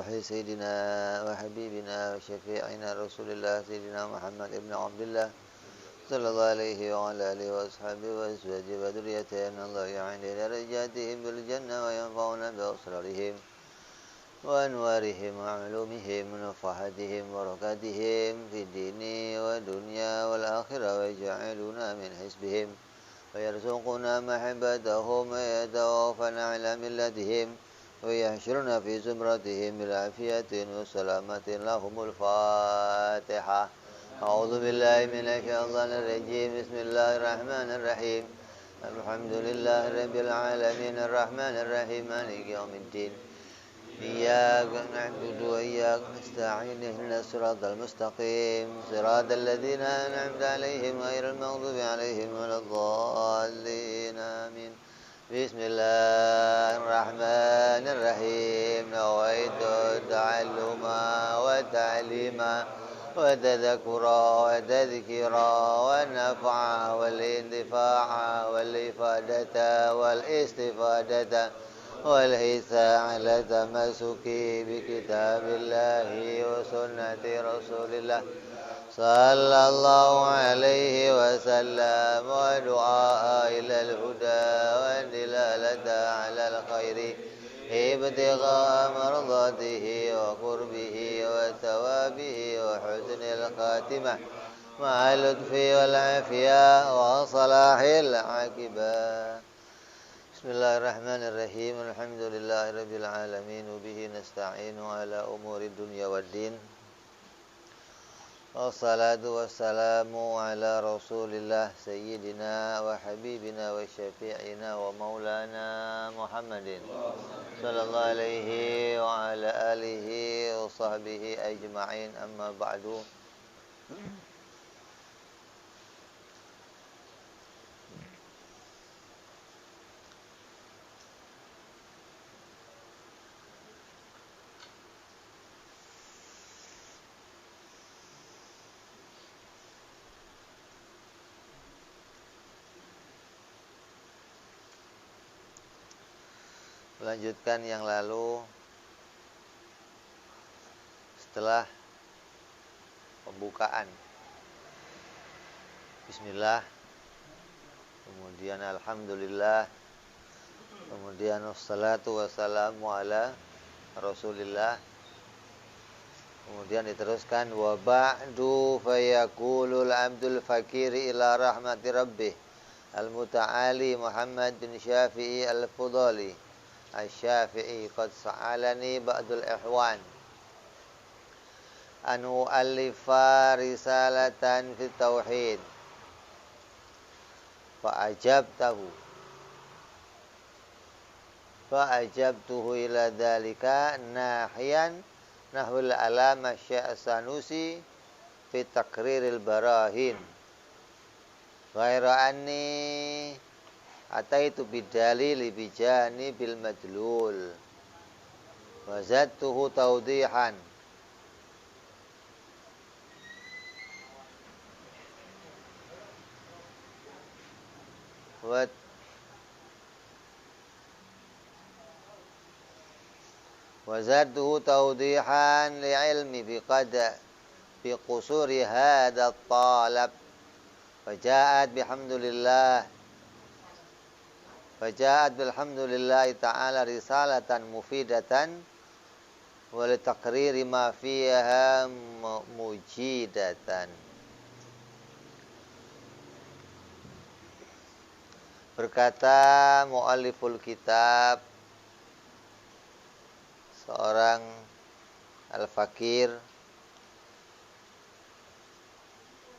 سيدنا وحبيبنا وشفيعنا رسول الله سيدنا محمد بن عبد الله صلى الله عليه وعلى آله وأصحابه وأزواجه وذريته أن الله يعين درجاتهم بالجنة وينفعنا بأسرارهم وأنوارهم وعلومهم ونفحاتهم وبركاتهم في الدين والدنيا والآخرة ويجعلنا من حزبهم ويرزقنا محبتهم ويتوفنا على ملتهم ويحشرنا في زمرتهم بالعافية والسلامة لهم الفاتحة. أعوذ بالله من الشيطان الرجيم. بسم الله الرحمن الرحيم. الحمد لله رب العالمين الرحمن الرحيم مالك يوم الدين. إياك نعبد وإياك نستعين اهدنا الصراط المستقيم صراط الذين أنعمت عليهم غير المغضوب عليهم ولا الضالين آمين. بسم الله الرحمن الرحيم. نويت التعلم والتعليم والتذكر والتذكير والنفع والانتفاع والإفادة والاستفادة والحث على التمسك بكتاب الله وسنة رسول الله صلى الله عليه وسلم ودعاء إلى الهدى والدلالة على الخير ابتغاء مرضاته وقربه وثوابه وحسن الخاتمة مع اللطف والعافية وصلاح العاقبة. Bismillahirrahmanirrahim. Alhamdulillahi rabbil alamin wa bihi nasta'inu ala umuri dunya waddin. Wassalatu wassalamu ala Rasulillah sayyidina wa habibina wa syafi'ina wa maulana Muhammadin sallallahu alaihi wa ala alihi wa sahbihi ajma'in. Amma ba'du. Melanjutkan yang lalu, setelah pembukaan Bismillah, kemudian Alhamdulillah, kemudian wassalatu wassalamu ala Rasulillah, kemudian diteruskan wa ba'du fayaqulul abdul fakiri ila rahmati rabbih al-muta'ali Muhammad bin Syafi'i al-Fudali Asy-Syafi'i qad sa'alani ba'dul ikhwan an u'allifa risalatan fi tauhid fa'ajabtuhu ila dhalika nahiyan nahwil alama Syekh Sanusi fi takriril barahin ghaira anni ataitu bidalili bijani bil madlul wa zadtuhu tawdihan wa zadtuhu tawdihan li ilmi bi qusuri hadha talab wa ja'at bilhamdulillahi ta'ala risalatan mufidatan wa li taqriri ma fiha mujidatan. Berkata mu'alliful kitab, seorang al-fakir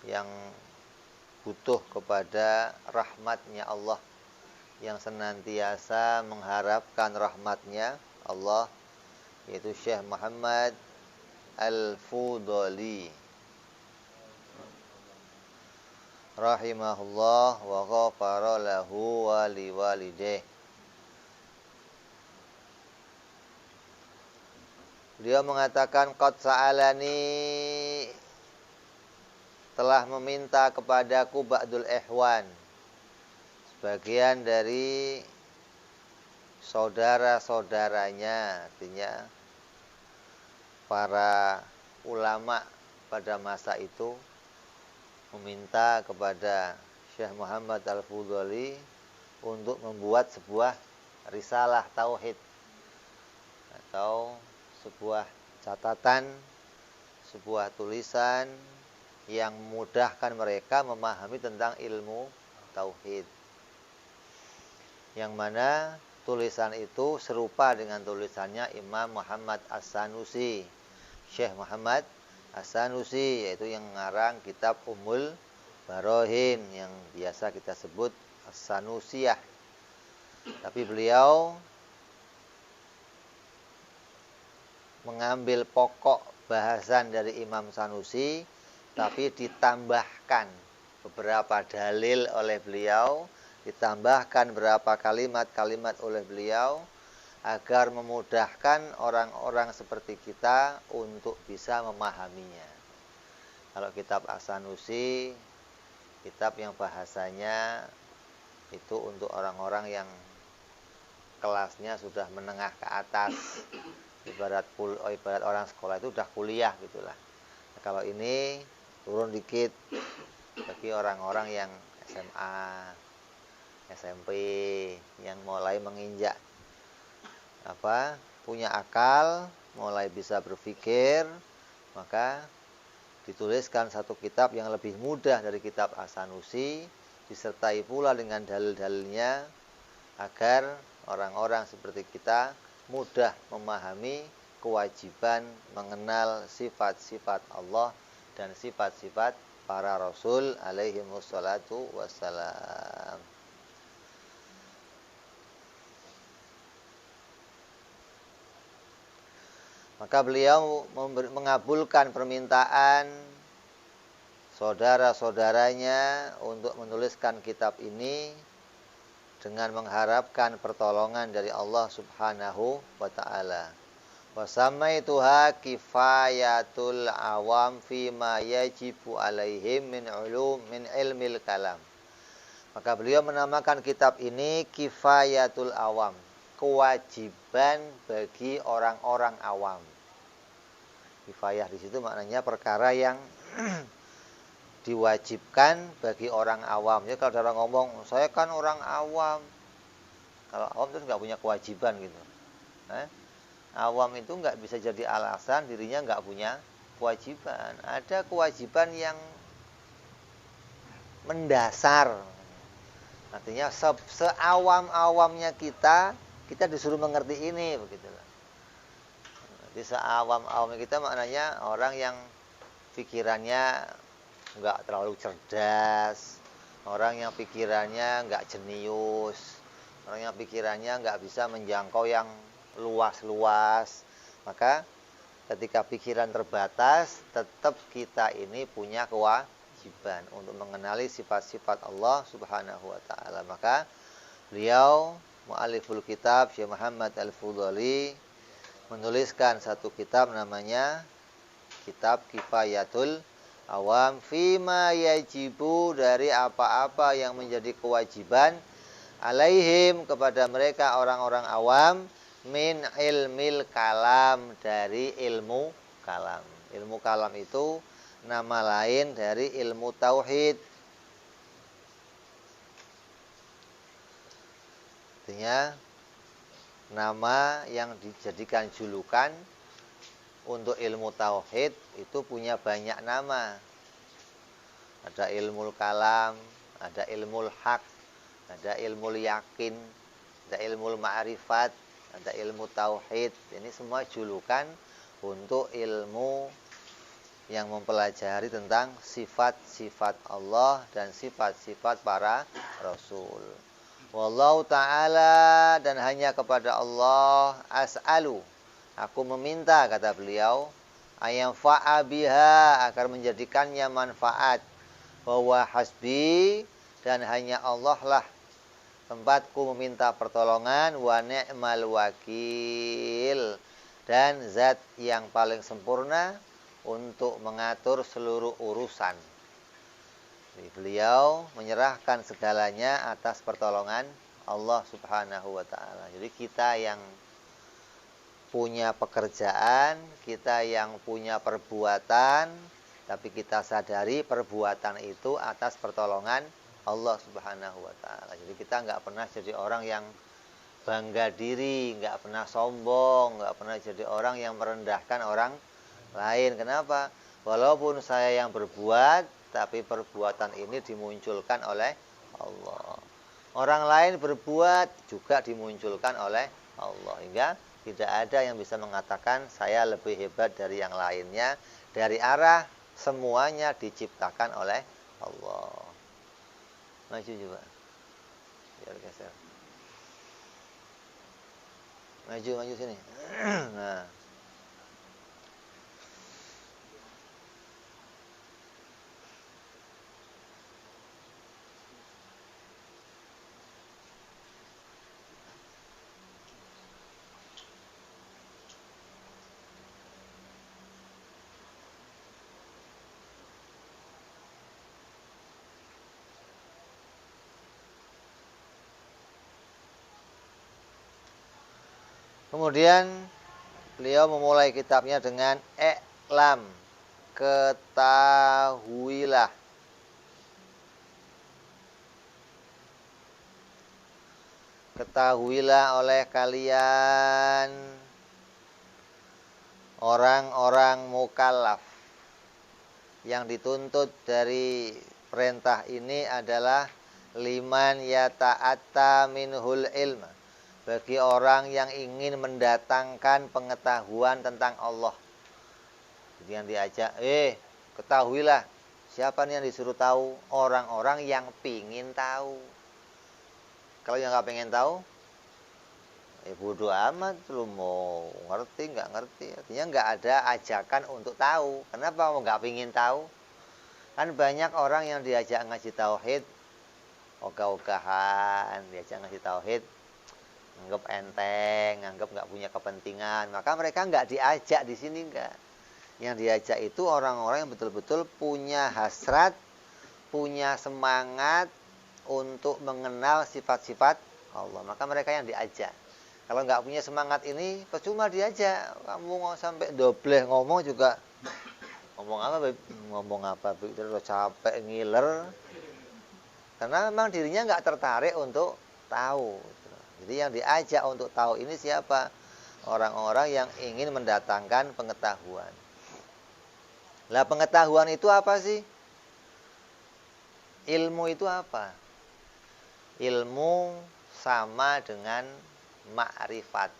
yang butuh kepada rahmatnya Allah, yang senantiasa mengharapkan rahmatnya Allah, yaitu Syekh Muhammad Al-Fudali rahimahullah wa ghafara lahu wa liwalidayh. Beliau mengatakan qad sa'alani, telah meminta kepadaku ba'dul ikhwan, sebagian dari saudara-saudaranya, artinya para ulama pada masa itu meminta kepada Syekh Muhammad Al-Fudhali untuk membuat sebuah risalah tauhid atau sebuah catatan, sebuah tulisan yang memudahkan mereka memahami tentang ilmu tauhid. Yang mana tulisan itu serupa dengan tulisannya Imam Muhammad As-Sanusi, Syekh Muhammad As-Sanusi, yaitu yang mengarang kitab Ummul Barohin yang biasa kita sebut As-Sanusiyah. Tapi beliau mengambil pokok bahasan dari Imam Sanusi, tapi ditambahkan beberapa dalil oleh beliau, ditambahkan beberapa kalimat-kalimat oleh beliau agar memudahkan orang-orang seperti kita untuk bisa memahaminya. Kalau kitab As-Sanusi, kitab yang bahasanya itu untuk orang-orang yang kelasnya sudah menengah ke atas, ibarat orang sekolah itu udah kuliah gitulah. Nah, kalau ini turun dikit bagi orang-orang yang SMA, SMP, yang mulai menginjak punya akal, mulai bisa berpikir, maka dituliskan satu kitab yang lebih mudah dari kitab As-Sanusi, disertai pula dengan dalil-dalilnya agar orang-orang seperti kita mudah memahami kewajiban mengenal sifat-sifat Allah dan sifat-sifat para Rasul alaihi wassalatu wassalam. Maka beliau mengabulkan permintaan saudara-saudaranya untuk menuliskan kitab ini dengan mengharapkan pertolongan dari Allah Subhanahu wa ta'ala. Wa samaituha kifayatul awam fima yajibu alaihim min ilmil kalam. Maka beliau menamakan kitab ini Kifayatul Awam, kewajiban bagi orang-orang awam. Kifayah di situ maknanya perkara yang diwajibkan bagi orang awam. Jadi kalau orang ngomong, saya kan orang awam. Kalau awam itu nggak punya kewajiban gitu. Awam itu nggak bisa jadi alasan dirinya nggak punya kewajiban. Ada kewajiban yang mendasar. Artinya seawam-awamnya kita disuruh mengerti ini, begitulah. Jadi seawam-awamnya kita maknanya orang yang pikirannya nggak terlalu cerdas, orang yang pikirannya nggak jenius, orang yang pikirannya nggak bisa menjangkau yang luas-luas. Maka ketika pikiran terbatas, tetap kita ini punya kewajiban untuk mengenali sifat-sifat Allah Subhanahu wa ta'ala. Maka beliau mu'alliful kitab Syekh Muhammad Al-Fudhali menuliskan satu kitab namanya Kitab Kifayatul Awam fima yajibu, dari apa-apa yang menjadi kewajiban alaihim, kepada mereka orang-orang awam, min ilmil kalam, dari ilmu kalam. Ilmu kalam itu nama lain dari ilmu tauhid. Artinya nama yang dijadikan julukan untuk ilmu tauhid itu punya banyak nama. Ada ilmu kalam, ada ilmu hak, ada ilmu yakin, ada ilmu ma'rifat, ada ilmu tauhid. Ini semua julukan untuk ilmu yang mempelajari tentang sifat-sifat Allah dan sifat-sifat para Rasul. Wallahu ta'ala, dan hanya kepada Allah as'alu, aku meminta, kata beliau, ayam fa'abiha, agar menjadikannya manfaat, bahwa hasbi, dan hanya Allah lah tempatku meminta pertolongan, wa ni'mal wakil, dan zat yang paling sempurna untuk mengatur seluruh urusan. Jadi beliau menyerahkan segalanya atas pertolongan Allah Subhanahu wa ta'ala. Jadi kita yang punya pekerjaan, kita yang punya perbuatan, tapi kita sadari perbuatan itu atas pertolongan Allah Subhanahu wa Ta'ala. Jadi kita nggak pernah jadi orang yang bangga diri, nggak pernah sombong, nggak pernah jadi orang yang merendahkan orang lain. Kenapa? Walaupun saya yang berbuat, tapi perbuatan ini dimunculkan oleh Allah. Orang lain berbuat juga dimunculkan oleh Allah. Hingga tidak ada yang bisa mengatakan saya lebih hebat dari yang lainnya. Dari arah semuanya diciptakan oleh Allah. Maju coba. Biar geser. Maju sini. Nah. Kemudian beliau memulai kitabnya dengan i'lam, ketahuilah. Ketahuilah oleh kalian orang-orang mukallaf. Yang dituntut dari perintah ini adalah liman yata'atta minhul ilma. Bagi orang yang ingin mendatangkan pengetahuan tentang Allah. Jadi yang diajak, ketahuilah. Siapa nih yang disuruh tahu? Orang-orang yang pingin tahu. Kalau yang nggak pengen tahu, bodoh amat. Lu mau ngerti, nggak ngerti. Artinya nggak ada ajakan untuk tahu. Kenapa mau nggak pingin tahu? Kan banyak orang yang diajak ngaji tauhid, ogah-ogahan, diajak ngaji tauhid, anggap enteng, anggap nggak punya kepentingan, maka mereka nggak diajak di sini nggak. Yang diajak itu orang-orang yang betul-betul punya hasrat, punya semangat untuk mengenal sifat-sifat Allah. Maka mereka yang diajak. Kalau nggak punya semangat ini, percuma diajak. Kamu mau sampai dobleh ngomong juga, ngomong apa? Terus capek ngiler, karena memang dirinya nggak tertarik untuk tahu. Jadi yang diajak untuk tahu ini siapa? Orang-orang yang ingin mendatangkan pengetahuan. Lah pengetahuan itu apa sih? Ilmu itu apa? Ilmu sama dengan ma'rifat.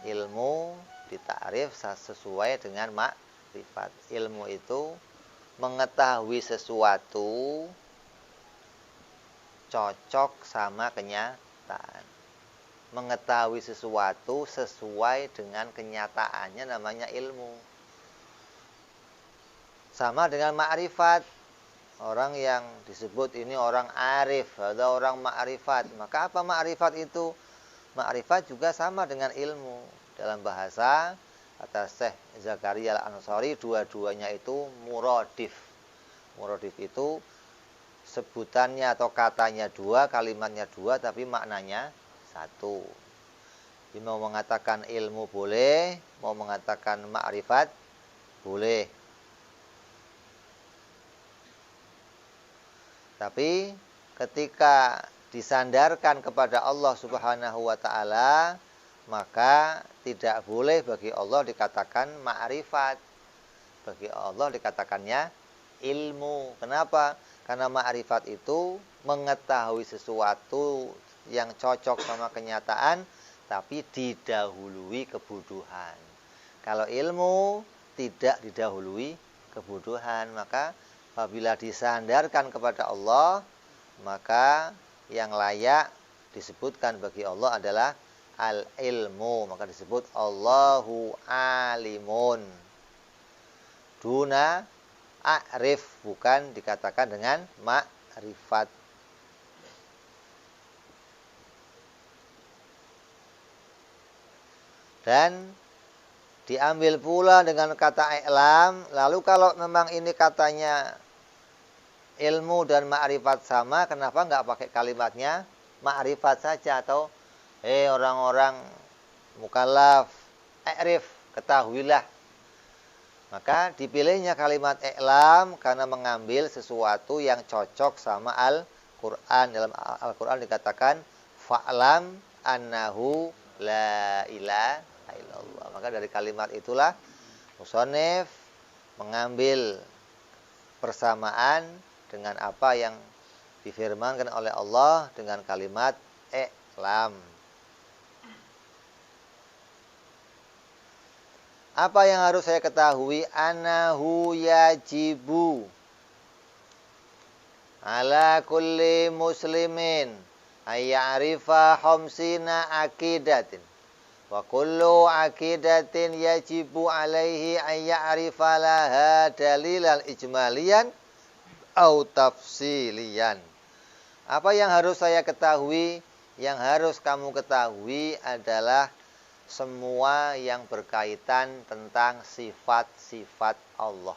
Ilmu ditakrif sesuai dengan ma'rifat. Ilmu itu mengetahui sesuatu cocok sama kenyataan. Mengetahui sesuatu sesuai dengan kenyataannya namanya ilmu. Sama dengan ma'rifat. Orang yang disebut ini orang arif atau orang ma'rifat. Maka apa ma'rifat itu? Ma'rifat juga sama dengan ilmu. Dalam bahasa kata Syekh Zakaria Al-Ansari, dua-duanya itu muradif. Muradif itu sebutannya atau katanya dua, kalimatnya dua, tapi maknanya satu. Jadi mau mengatakan ilmu boleh, mau mengatakan ma'rifat boleh. Tapi ketika disandarkan kepada Allah Subhanahu wa Ta'ala, maka tidak boleh bagi Allah dikatakan ma'rifat. Bagi Allah dikatakannya ilmu. Kenapa? Karena ma'rifat itu mengetahui sesuatu yang cocok sama kenyataan, tapi didahului kebutuhan. Kalau ilmu tidak didahului kebutuhan, maka apabila disandarkan kepada Allah, maka yang layak disebutkan bagi Allah adalah al-ilmu. Maka disebut Allahu alimun. Duna a'rif, bukan dikatakan dengan ma'rifat. Dan diambil pula dengan kata i'lam. Lalu kalau memang ini katanya ilmu dan ma'rifat sama, kenapa nggak pakai kalimatnya ma'rifat saja? Atau orang-orang mukallaf, i'rif, ketahuilah. Maka dipilihnya kalimat i'lam karena mengambil sesuatu yang cocok sama Al-Quran. Dalam Al-Quran dikatakan fa'lam annahu la ilaha illallah. Maka dari kalimat itulah musannif mengambil persamaan dengan apa yang difirmankan oleh Allah dengan kalimat i'lam. Apa yang harus saya ketahui? Anahu yajibu ala kulli muslimin ayya'rifa khamsina aqidatin wa kullu aqidatin yajibu alaihi ayya'rifa laha dalilan ijmaliyan au tafsilian. Apa yang harus saya ketahui? Yang harus kamu ketahui adalah semua yang berkaitan tentang sifat-sifat Allah.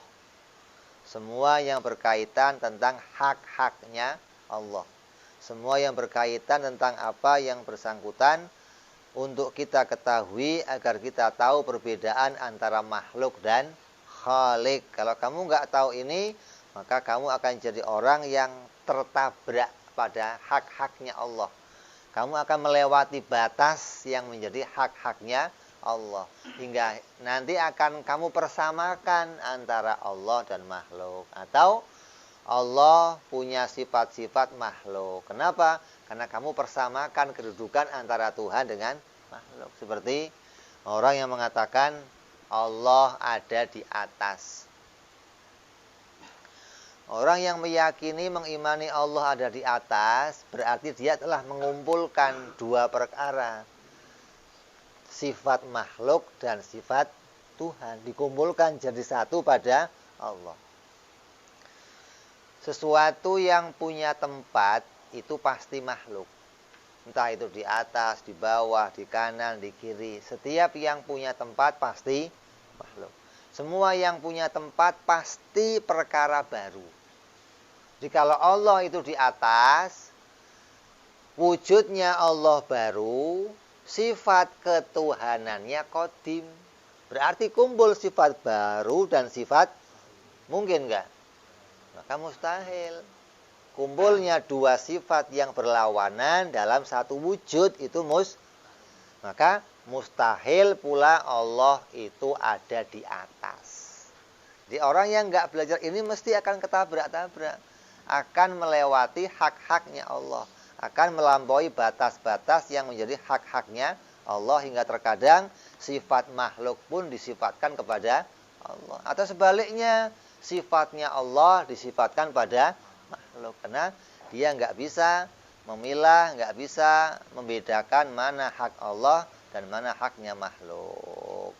Semua yang berkaitan tentang hak-haknya Allah. Semua yang berkaitan tentang apa yang bersangkutan untuk kita ketahui agar kita tahu perbedaan antara makhluk dan khalik. Kalau kamu nggak tahu ini, maka kamu akan jadi orang yang tertabrak pada hak-haknya Allah. Kamu akan melewati batas yang menjadi hak-haknya Allah. Hingga nanti akan kamu persamakan antara Allah dan makhluk. Atau Allah punya sifat-sifat makhluk. Kenapa? Karena kamu persamakan kedudukan antara Tuhan dengan makhluk. Seperti orang yang mengatakan Allah ada di atas. Orang yang meyakini, mengimani Allah ada di atas, berarti dia telah mengumpulkan dua perkara. Sifat makhluk dan sifat Tuhan. Dikumpulkan jadi satu pada Allah. Sesuatu yang punya tempat itu pasti makhluk. Entah itu di atas, di bawah, di kanan, di kiri. Setiap yang punya tempat pasti makhluk. Semua yang punya tempat pasti perkara baru. Jadi kalau Allah itu di atas, wujudnya Allah baru, sifat ketuhanannya qadim. Berarti kumpul sifat baru dan sifat mungkin enggak? Maka mustahil. Kumpulnya dua sifat yang berlawanan dalam satu wujud itu maka mustahil pula Allah itu ada di atas. Jadi orang yang enggak belajar ini mesti akan ketabrak-tabrak. Akan melewati hak-haknya Allah. Akan melampaui batas-batas yang menjadi hak-haknya Allah. Hingga terkadang sifat makhluk pun disifatkan kepada Allah. Atau sebaliknya, sifatnya Allah disifatkan pada makhluk. Karena dia nggak bisa memilah, nggak bisa membedakan mana hak Allah dan mana haknya makhluk.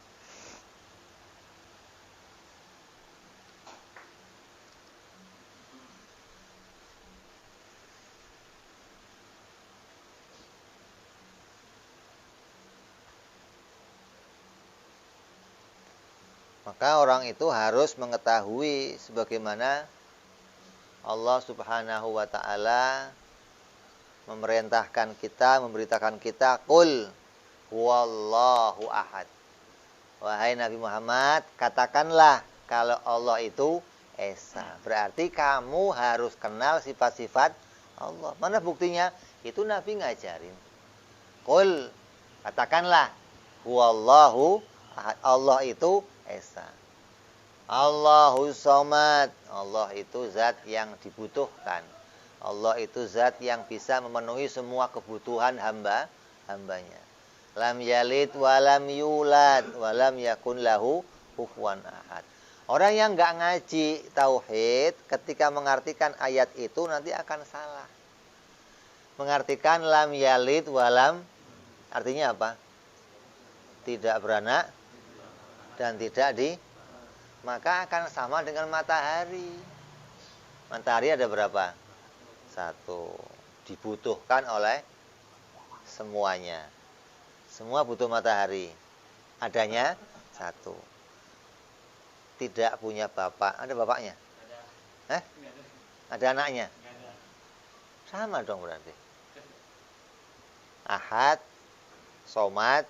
Maka orang itu harus mengetahui sebagaimana Allah Subhanahu wa ta'ala memerintahkan kita, memberitakan kita, qul huwallahu ahad. Wahai Nabi Muhammad, katakanlah kalau Allah itu esa. Berarti kamu harus kenal sifat-sifat Allah. Mana buktinya? Itu Nabi ngajarin. Qul, katakanlah huwallahu ahad. Allah itu esa. Allahu somad. Allah itu zat yang dibutuhkan. Allah itu zat yang bisa memenuhi semua kebutuhan hambanya. Lam yalid walam yulad walam yakun lahu kufuwan ahad. Orang yang nggak ngaji tauhid ketika mengartikan ayat itu nanti akan salah. Mengartikan lam yalid walam artinya apa? Tidak beranak dan tidak maka akan sama dengan matahari. Matahari ada berapa? Satu. Dibutuhkan oleh semuanya. Semua butuh matahari. Adanya satu. Tidak punya bapak. Ada bapaknya? Ada. Ada anaknya? Sama dong berarti. Ahad, somad,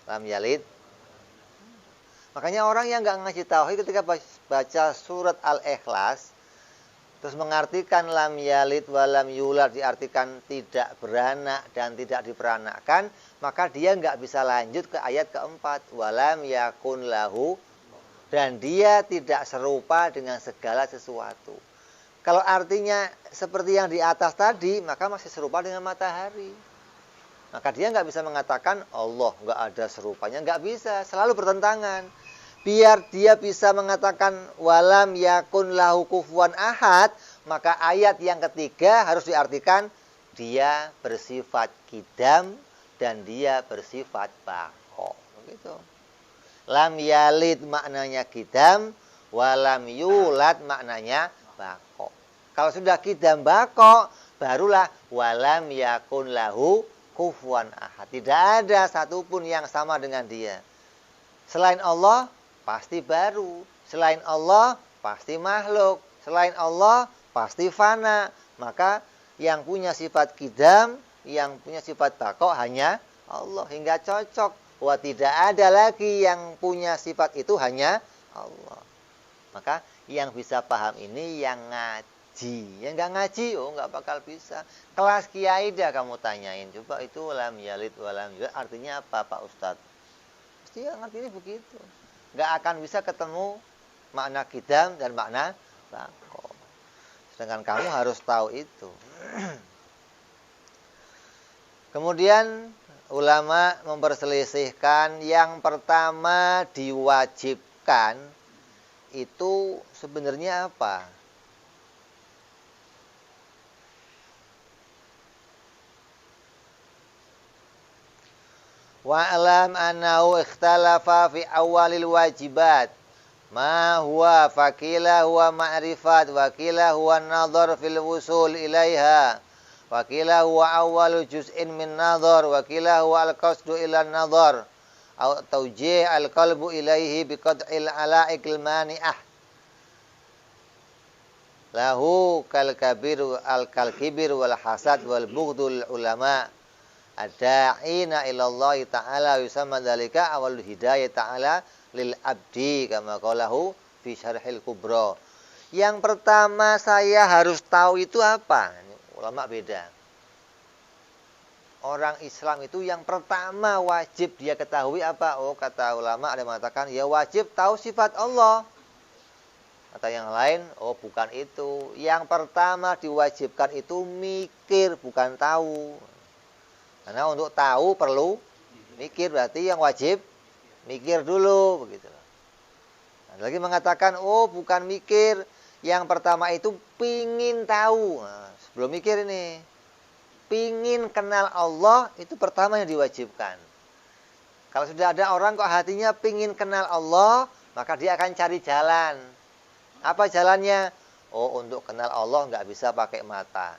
lam yalid, Makanya orang yang nggak ngaji tauhid ketika baca surat Al-Ikhlas terus mengartikan lam yalid walam yulad, diartikan tidak beranak dan tidak diperanakkan, maka dia nggak bisa lanjut ke ayat keempat, walam yakun lahu, dan dia tidak serupa dengan segala sesuatu. Kalau artinya seperti yang di atas tadi, maka masih serupa dengan matahari. Maka dia nggak bisa mengatakan Allah nggak ada serupanya, nggak bisa, selalu bertentangan. Biar dia bisa mengatakan walam yakun lahu kufuwan ahad, maka ayat yang ketiga harus diartikan dia bersifat kidam dan dia bersifat bako. Begitu. Lam yalid maknanya kidam, walam yulad maknanya bako. Kalau sudah kidam bako, barulah walam yakun lahu kufuwan ahad. Tidak ada satupun yang sama dengan dia. Selain Allah pasti baru, selain Allah pasti makhluk, selain Allah pasti fana. Maka yang punya sifat kidam, yang punya sifat bako hanya Allah, hingga cocok. Wah, tidak ada lagi yang punya sifat itu, hanya Allah. Maka yang bisa paham ini yang ngaji. Yang nggak ngaji, oh nggak bakal bisa. Kelas kiai dah kamu tanyain, coba itu lam yalid walam yulad artinya apa Pak Ustadz? Pasti yang ngerti ini begitu. Nggak akan bisa ketemu makna kidam dan makna bako. Sedangkan kamu harus tahu itu. Kemudian ulama memperselisihkan, yang pertama diwajibkan itu sebenarnya apa? Wa'lam annahu ikhtalafa fi awalil wajibat. Ma huwa faqila huwa ma'rifat wa qila huwa an-nadhar fil wusul ilaiha. Wa qila huwa awwalu juz'in min nadhar wa qila huwa al-qasdu ila an-nadhar aw tawjih al-qalbu ilaihi biqad'il ala'iqil mani'ah. Lahu kal-kabir al-kal-kibir wal hasad wal bughdul ulama. Ad-da'ina ilallahi ta'ala yusamma dzalika awal hidayah ta'ala lil abdi kama qalahu fi syarhil kubra. Yang pertama saya harus tahu itu apa? Ulama beda. Orang Islam itu yang pertama wajib dia ketahui apa? Oh, kata ulama ada yang mengatakan ya wajib tahu sifat Allah. Kata yang lain, oh bukan itu. Yang pertama diwajibkan itu mikir, bukan tahu. Karena untuk tahu perlu mikir, berarti yang wajib mikir dulu, begitu. Ada lagi mengatakan, oh bukan mikir, yang pertama itu pingin tahu. Nah, sebelum mikir ini, pingin kenal Allah itu pertama yang diwajibkan. Kalau sudah ada orang kok hatinya pingin kenal Allah, maka dia akan cari jalan. Apa jalannya? Oh, untuk kenal Allah nggak bisa pakai mata.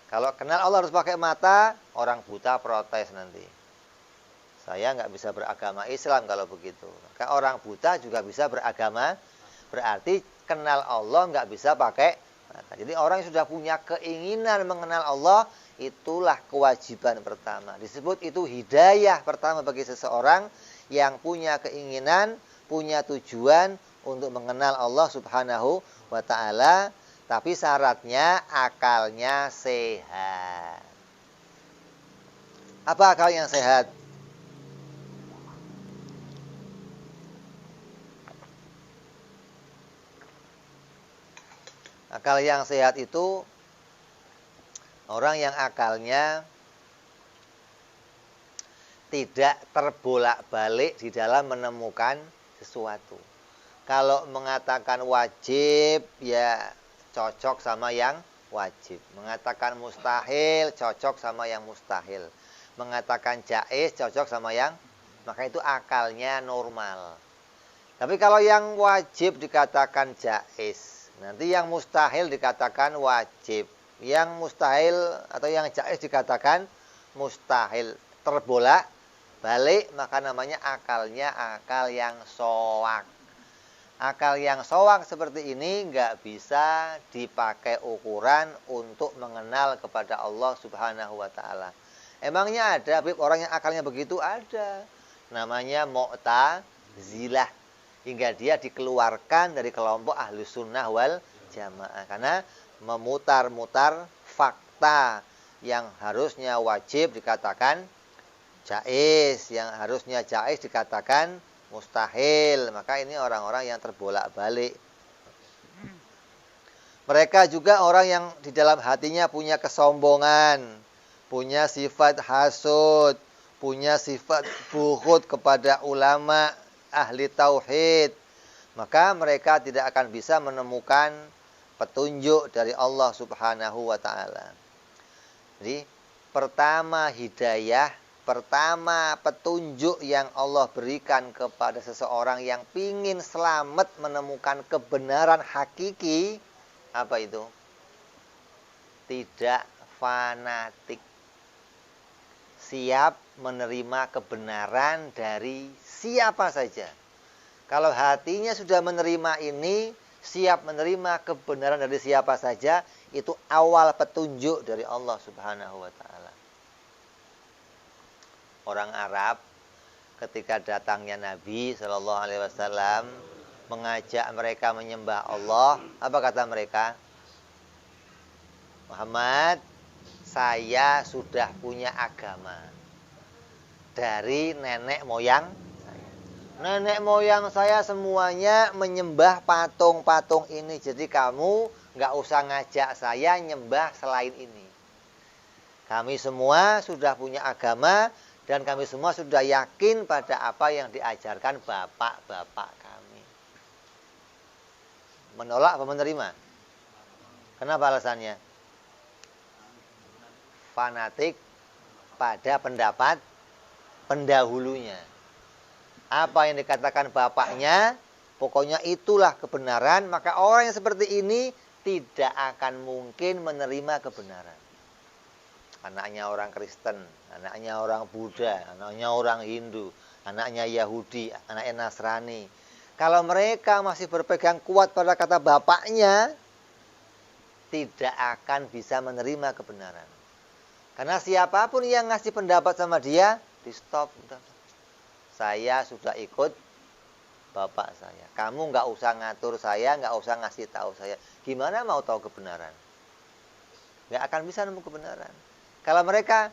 Kalau kenal Allah harus pakai mata, orang buta protes nanti. Saya nggak bisa beragama Islam kalau begitu. Maka orang buta juga bisa beragama, berarti kenal Allah nggak bisa pakai mata. Jadi orang yang sudah punya keinginan mengenal Allah, itulah kewajiban pertama. Disebut itu hidayah pertama bagi seseorang yang punya keinginan, punya tujuan untuk mengenal Allah Subhanahu wa ta'ala. Tapi syaratnya akalnya sehat. Apa akal yang sehat? Akal yang sehat itu orang yang akalnya tidak terbolak-balik di dalam menemukan sesuatu. Kalau mengatakan wajib, ya cocok sama yang wajib. Mengatakan mustahil, cocok sama yang mustahil. Mengatakan jaiz, cocok sama yang, maka itu akalnya normal. Tapi kalau yang wajib dikatakan jaiz, nanti yang mustahil dikatakan wajib. Yang mustahil atau yang jaiz dikatakan mustahil. Terbolak balik, maka namanya akalnya akal yang soak. Akal yang soak seperti ini nggak bisa dipakai ukuran untuk mengenal kepada Allah Subhanahu wa ta'ala. Emangnya ada orang yang akalnya begitu? Ada. Namanya Mu'tazilah. hingga dia dikeluarkan dari kelompok Ahlus Sunnah wal Jamaah. Karena memutar-mutar fakta yang harusnya wajib dikatakan jaiz, yang harusnya jaiz dikatakan mustahil. Maka ini orang-orang yang terbolak-balik. Mereka juga orang yang di dalam hatinya punya kesombongan, punya sifat hasud, punya sifat bughud kepada ulama ahli tauhid. Maka mereka tidak akan bisa menemukan petunjuk dari Allah Subhanahu wa taala. Jadi, pertama hidayah, pertama petunjuk yang Allah berikan kepada seseorang yang ingin selamat menemukan kebenaran hakiki, apa itu? Tidak fanatik. Siap menerima kebenaran dari siapa saja. Kalau hatinya sudah menerima ini, siap menerima kebenaran dari siapa saja, itu awal petunjuk dari Allah Subhanahu wa taala. Orang Arab ketika datangnya Nabi Shallallahu alaihi wasallam mengajak mereka menyembah Allah, apa kata mereka? Muhammad, saya sudah punya agama dari nenek moyang saya. Nenek moyang saya semuanya menyembah patung-patung ini. Jadi kamu nggak usah ngajak saya nyembah selain ini. Kami semua sudah punya agama dan kami semua sudah yakin pada apa yang diajarkan bapak-bapak kami. Menolak apa menerima? Kenapa alasannya? Fanatik pada pendapat pendahulunya. Apa yang dikatakan bapaknya, pokoknya itulah kebenaran. Maka orang yang seperti ini tidak akan mungkin menerima kebenaran. Anaknya orang Kristen, anaknya orang Buddha, anaknya orang Hindu, anaknya Yahudi, anaknya Nasrani. Kalau mereka masih berpegang kuat pada kata bapaknya, tidak akan bisa menerima kebenaran. Karena siapapun yang ngasih pendapat sama dia, di stop. Saya sudah ikut bapak saya. Kamu nggak usah ngatur saya, nggak usah ngasih tahu saya. Gimana mau tahu kebenaran? Nggak akan bisa nemu kebenaran. Kalau mereka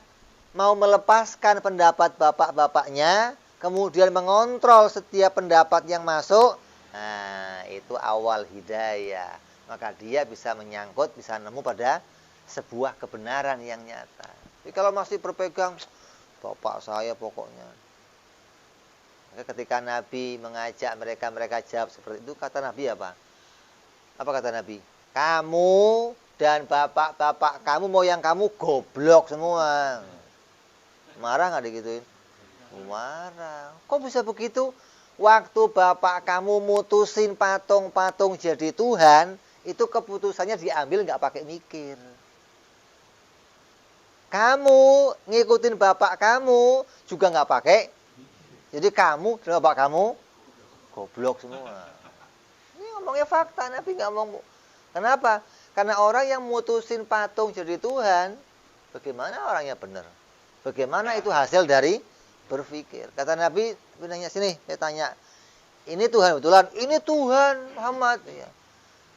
mau melepaskan pendapat bapak-bapaknya, kemudian mengontrol setiap pendapat yang masuk, nah itu awal hidayah. Maka dia bisa menyangkut, bisa nemu pada sebuah kebenaran yang nyata. Jadi kalau masih berpegang, bapak saya pokoknya. Maka ketika Nabi mengajak mereka, mereka jawab seperti itu, kata Nabi apa? Apa kata Nabi? Kamu dan bapak-bapak kamu, moyang kamu goblok semua. Marah nggak digituin? Marah. Kok bisa begitu? Waktu bapak kamu mutusin patung-patung jadi Tuhan, itu keputusannya diambil nggak pakai mikir. Kamu ngikutin bapak kamu juga nggak pakai. Jadi kamu dan bapak kamu goblok semua. Ini ngomongnya fakta, Nabi nggak ngomong. Kenapa? Karena orang yang mutusin patung jadi Tuhan, bagaimana orangnya benar? Bagaimana itu hasil dari berpikir? Kata Nabi, nanya sini, saya tanya, ini Tuhan betulan? Ini Tuhan Muhammad. Ya.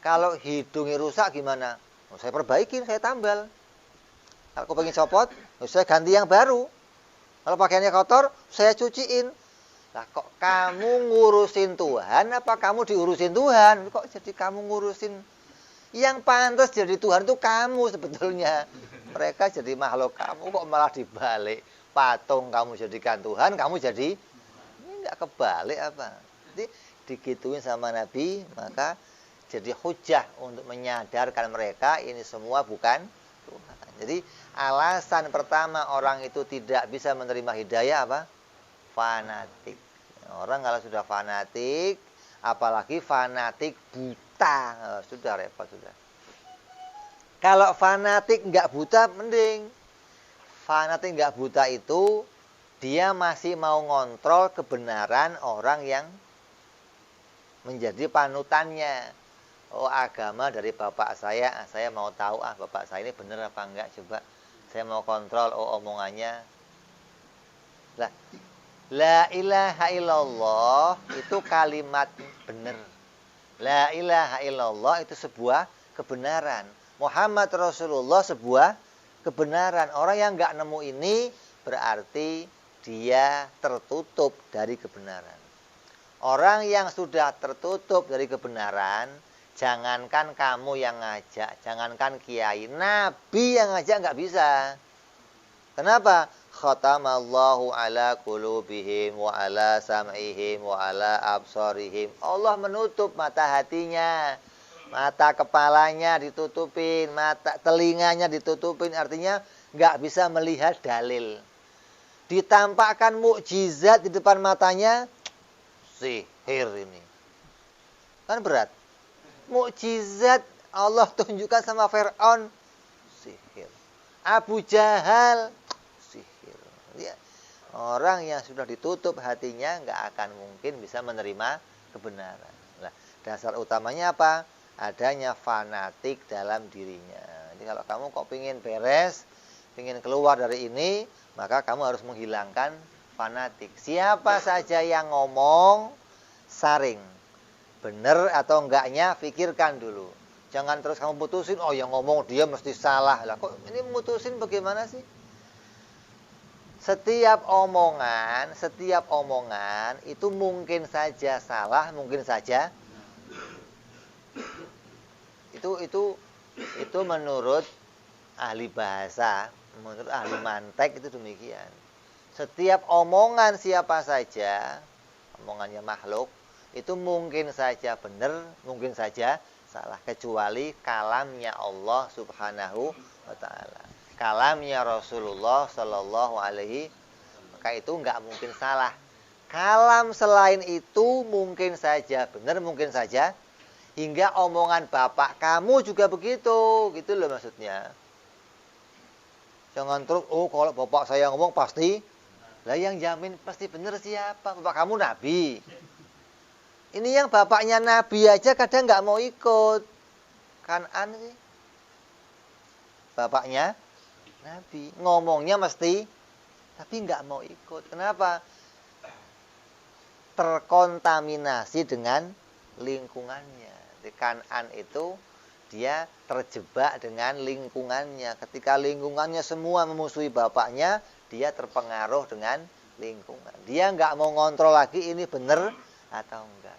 Kalau hidungnya rusak gimana? Oh, saya perbaikin, saya tambal. Kalau aku pengen copot, saya ganti yang baru. Kalau pakaiannya kotor, saya cuciin. Lah kok kamu ngurusin Tuhan, apa kamu diurusin Tuhan? Kok jadi kamu ngurusin? Yang pantas jadi Tuhan itu kamu sebetulnya. Mereka jadi makhluk kamu, kok malah dibalik. Patung kamu jadikan Tuhan, kamu jadi, ini nggak kebalik apa. Jadi digituin sama Nabi, maka jadi hujah untuk menyadarkan mereka ini semua bukan Tuhan. Jadi alasan pertama orang itu tidak bisa menerima hidayah apa? Fanatik. Orang kalau sudah fanatik, apalagi fanatik buta, sudah repot sudah. Kalau fanatik nggak buta mending. Fanatik nggak buta itu dia masih mau ngontrol kebenaran orang yang menjadi panutannya. Oh, agama dari bapak saya mau tahu bapak saya ini benar apa enggak, coba saya mau kontrol omongannya. Lah, La ilaha illallah itu kalimat benar. La ilaha illallah itu sebuah kebenaran. Muhammad Rasulullah sebuah kebenaran. Orang yang nggak nemu ini berarti dia tertutup dari kebenaran. Orang yang sudah tertutup dari kebenaran, jangankan kamu yang ngajak, jangankan kiai, nabi yang ngajak nggak bisa. Kenapa? Khatamallahu ala qulubihim wa ala sam'ihim wa ala absarihim. Allah menutup mata hatinya, mata kepalanya ditutupin, mata telinganya ditutupin, artinya nggak bisa melihat dalil. Ditampakkan mukjizat di depan matanya, sihir ini. Kan berat. Mukjizat Allah tunjukkan sama Fir'aun, sihir. Abu Jahal, sihir. Ya. Orang yang sudah ditutup hatinya nggak akan mungkin bisa menerima kebenaran. Nah, dasar utamanya apa? Adanya fanatik dalam dirinya. Jadi kalau kamu kok pingin beres, pingin keluar dari ini, maka kamu harus menghilangkan fanatik. Siapa saja yang ngomong, saring. Benar atau enggaknya, pikirkan dulu. Jangan terus kamu putusin, oh yang ngomong dia mesti salah. Lah kok ini mutusin bagaimana sih? Setiap omongan itu mungkin saja salah, mungkin saja itu menurut ahli bahasa, menurut ahli mantek itu demikian. Setiap omongan siapa saja, omongannya makhluk, itu mungkin saja benar, mungkin saja salah, kecuali kalamnya Allah Subhanahu wa taala. Kalamnya Rasulullah sallallahu alaihi, maka itu enggak mungkin salah. Kalam selain itu mungkin saja benar, mungkin saja, hingga omongan bapak kamu juga begitu, gitu loh maksudnya. Jangan terus, oh kalau bapak saya ngomong pasti, lah yang jamin pasti benar siapa? Bapak kamu nabi. Ini yang bapaknya nabi aja kadang nggak mau ikut. Kanan sih. Bapaknya nabi. Ngomongnya mesti, tapi nggak mau ikut. Kenapa? Terkontaminasi dengan lingkungannya. Di Kanan itu dia terjebak dengan lingkungannya. Ketika lingkungannya semua memusuhi bapaknya, dia terpengaruh dengan lingkungan. Dia nggak mau ngontrol lagi ini benar atau enggak.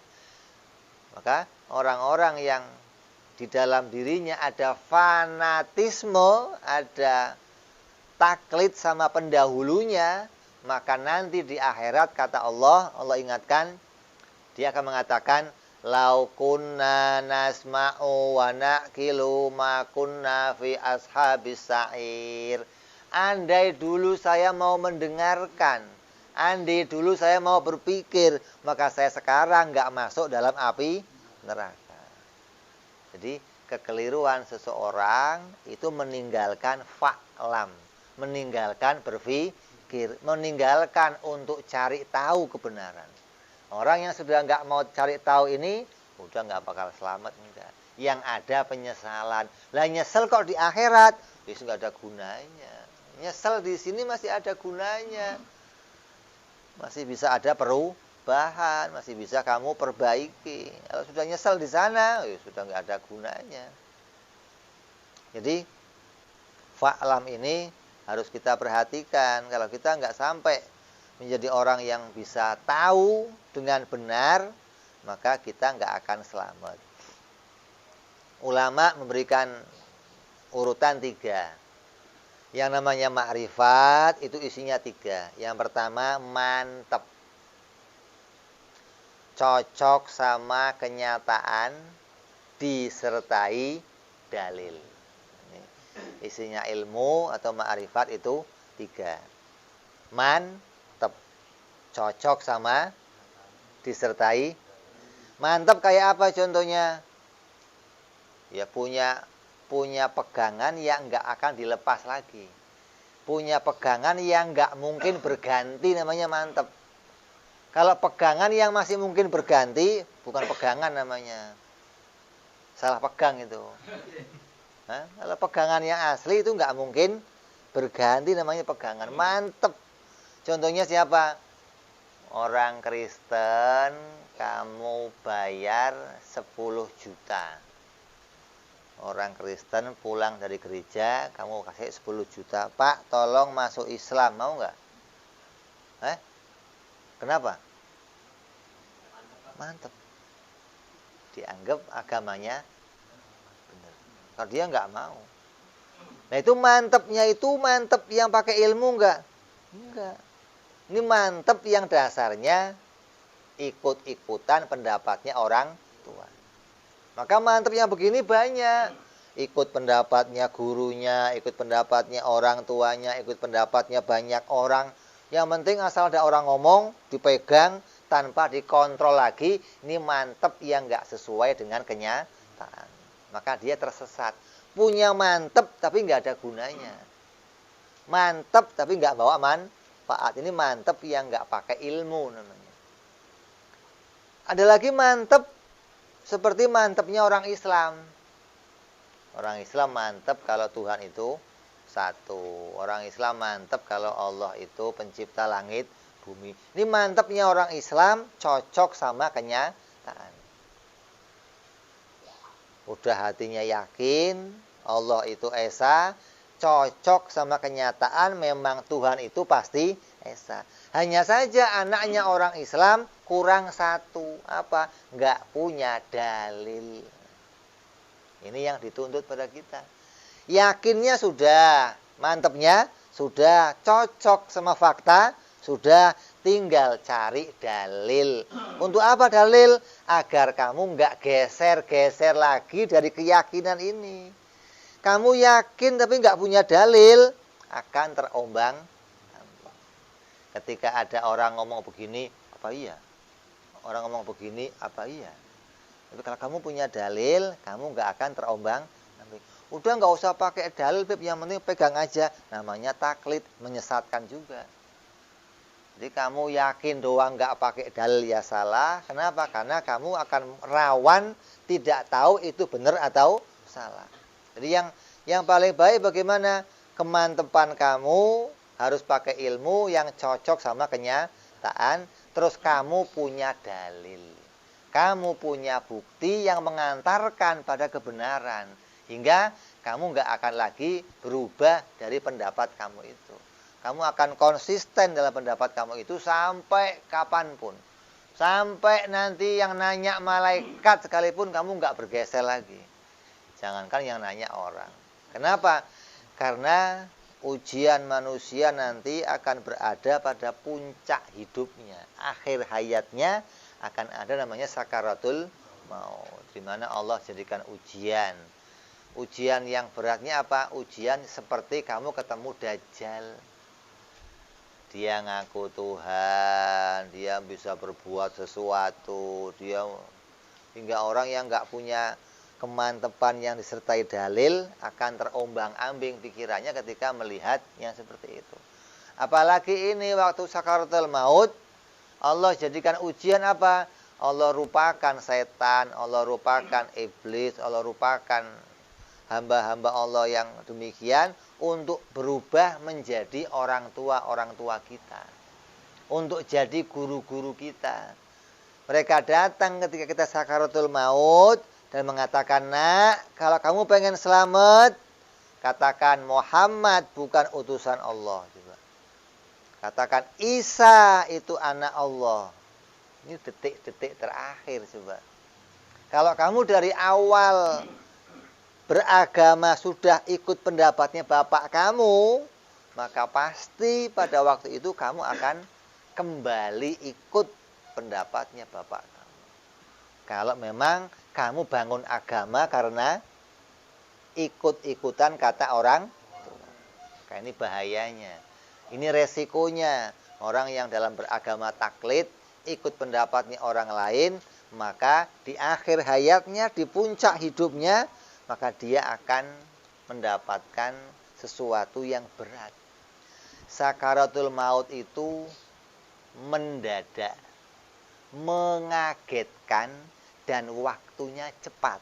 Maka orang-orang yang di dalam dirinya ada fanatisme, ada taklid sama pendahulunya, maka nanti di akhirat kata Allah ingatkan, dia akan mengatakan, lau kunna nasma'u wa naqilu ma kunna fi ashabis sa'ir. Andai dulu saya mau mendengarkan, andai dulu saya mau berpikir, maka saya sekarang nggak masuk dalam api neraka. Jadi kekeliruan seseorang itu meninggalkan fa'lam, meninggalkan berpikir, meninggalkan untuk cari tahu kebenaran. Orang yang sudah nggak mau cari tahu ini, udah nggak bakal selamat, enggak. Yang ada penyesalan. Lah nyesel kok di akhirat, itu nggak ada gunanya. Nyesel di sini masih ada gunanya. Masih bisa ada perubahan, masih bisa kamu perbaiki. Kalau sudah nyesel di sana, sudah nggak ada gunanya. Jadi fa'lam ini harus kita perhatikan. Kalau kita nggak sampai menjadi orang yang bisa tahu dengan benar, maka kita nggak akan selamat. Ulama memberikan urutan 3. Yang namanya ma'rifat itu isinya 3. Yang pertama mantep, cocok sama kenyataan disertai dalil. Ini isinya ilmu atau ma'rifat itu 3. Mantep, cocok sama disertai. Mantep kayak apa contohnya? Ya punya pegangan yang nggak akan dilepas lagi. Punya pegangan yang nggak mungkin berganti, namanya mantep. Kalau pegangan yang masih mungkin berganti, bukan pegangan namanya. Salah pegang itu. Nah, kalau pegangan yang asli itu nggak mungkin berganti, namanya pegangan. Mantep. Contohnya siapa? orang Kristen kamu bayar 10 juta. Orang Kristen pulang dari gereja, kamu kasih 10 juta. Pak, tolong masuk Islam, mau nggak? Kenapa? Mantep. Dianggap agamanya benar. Kalau dia nggak mau. Nah itu mantepnya itu mantep yang pakai ilmu nggak? Enggak. Ini mantep yang dasarnya ikut-ikutan pendapatnya orang tua. Maka mantepnya begini banyak. Ikut pendapatnya gurunya, ikut pendapatnya orang tuanya, ikut pendapatnya banyak orang. Yang penting asal ada orang ngomong, dipegang, tanpa dikontrol lagi. Ini mantep yang nggak sesuai dengan kenyataan. Maka dia tersesat. Punya mantep tapi nggak ada gunanya. Mantep tapi nggak bawa manfaat. Ini mantep yang nggak pakai ilmu namanya. Ada lagi mantep seperti mantepnya orang Islam. Orang Islam mantep kalau Tuhan itu satu. Orang Islam mantep kalau Allah itu pencipta langit bumi. Ini mantepnya orang Islam cocok sama kenyataan. Udah hatinya yakin Allah itu Esa, cocok sama kenyataan memang Tuhan itu pasti Esa. Hanya saja anaknya orang Islam kurang satu. Apa? Nggak punya dalil. Ini yang dituntut pada kita. Yakinnya sudah, mantepnya sudah, cocok sama fakta, sudah, tinggal cari dalil. Untuk apa dalil? Agar kamu nggak geser-geser lagi dari keyakinan ini. Kamu yakin tapi nggak punya dalil, akan terombang. Ketika ada orang ngomong begini, apa iya? Orang ngomong begini, apa iya? Tapi kalau kamu punya dalil, kamu nggak akan terombang. Udah nggak usah pakai dalil, yang penting pegang aja. Namanya taklid, menyesatkan juga. Jadi kamu yakin doang nggak pakai dalil ya salah. Kenapa? Karena kamu akan rawan tidak tahu itu benar atau salah. Jadi yang paling baik bagaimana? Kemantepan kamu harus pakai ilmu yang cocok sama kenyataan. Terus kamu punya dalil. Kamu punya bukti yang mengantarkan pada kebenaran. Hingga kamu nggak akan lagi berubah dari pendapat kamu itu. Kamu akan konsisten dalam pendapat kamu itu sampai kapanpun. Sampai nanti yang nanya malaikat sekalipun kamu nggak bergeser lagi. Jangankan yang nanya orang. Kenapa? Karena ujian manusia nanti akan berada pada puncak hidupnya. Akhir hayatnya akan ada namanya sakaratul maut. Di mana Allah jadikan ujian. Ujian yang beratnya apa? Ujian seperti kamu ketemu Dajjal. Dia ngaku Tuhan, dia bisa berbuat sesuatu, dia hingga orang yang nggak punya kemantepan yang disertai dalil akan terombang-ambing pikirannya ketika melihat yang seperti itu. Apalagi ini waktu sakaratul maut, Allah jadikan ujian apa? Allah rupakan setan, Allah rupakan iblis, Allah rupakan hamba-hamba Allah yang demikian untuk berubah menjadi orang tua kita. Untuk jadi guru-guru kita. Mereka datang ketika kita sakaratul maut dan mengatakan, "Nak, kalau kamu pengen selamat, katakan Muhammad bukan utusan Allah." Coba. Katakan Isa itu anak Allah. Ini detik-detik terakhir coba. Kalau kamu dari awal beragama sudah ikut pendapatnya bapak kamu, maka pasti pada waktu itu kamu akan kembali ikut pendapatnya bapak kamu. Kalau memang kamu bangun agama karena ikut-ikutan kata orang tua. Kayak ini bahayanya. Ini resikonya. Orang yang dalam beragama taklid, ikut pendapatnya orang lain, maka di akhir hayatnya, di puncak hidupnya, maka dia akan mendapatkan sesuatu yang berat. Sakaratul maut itu mendadak, mengagetkan, dan waktunya cepat.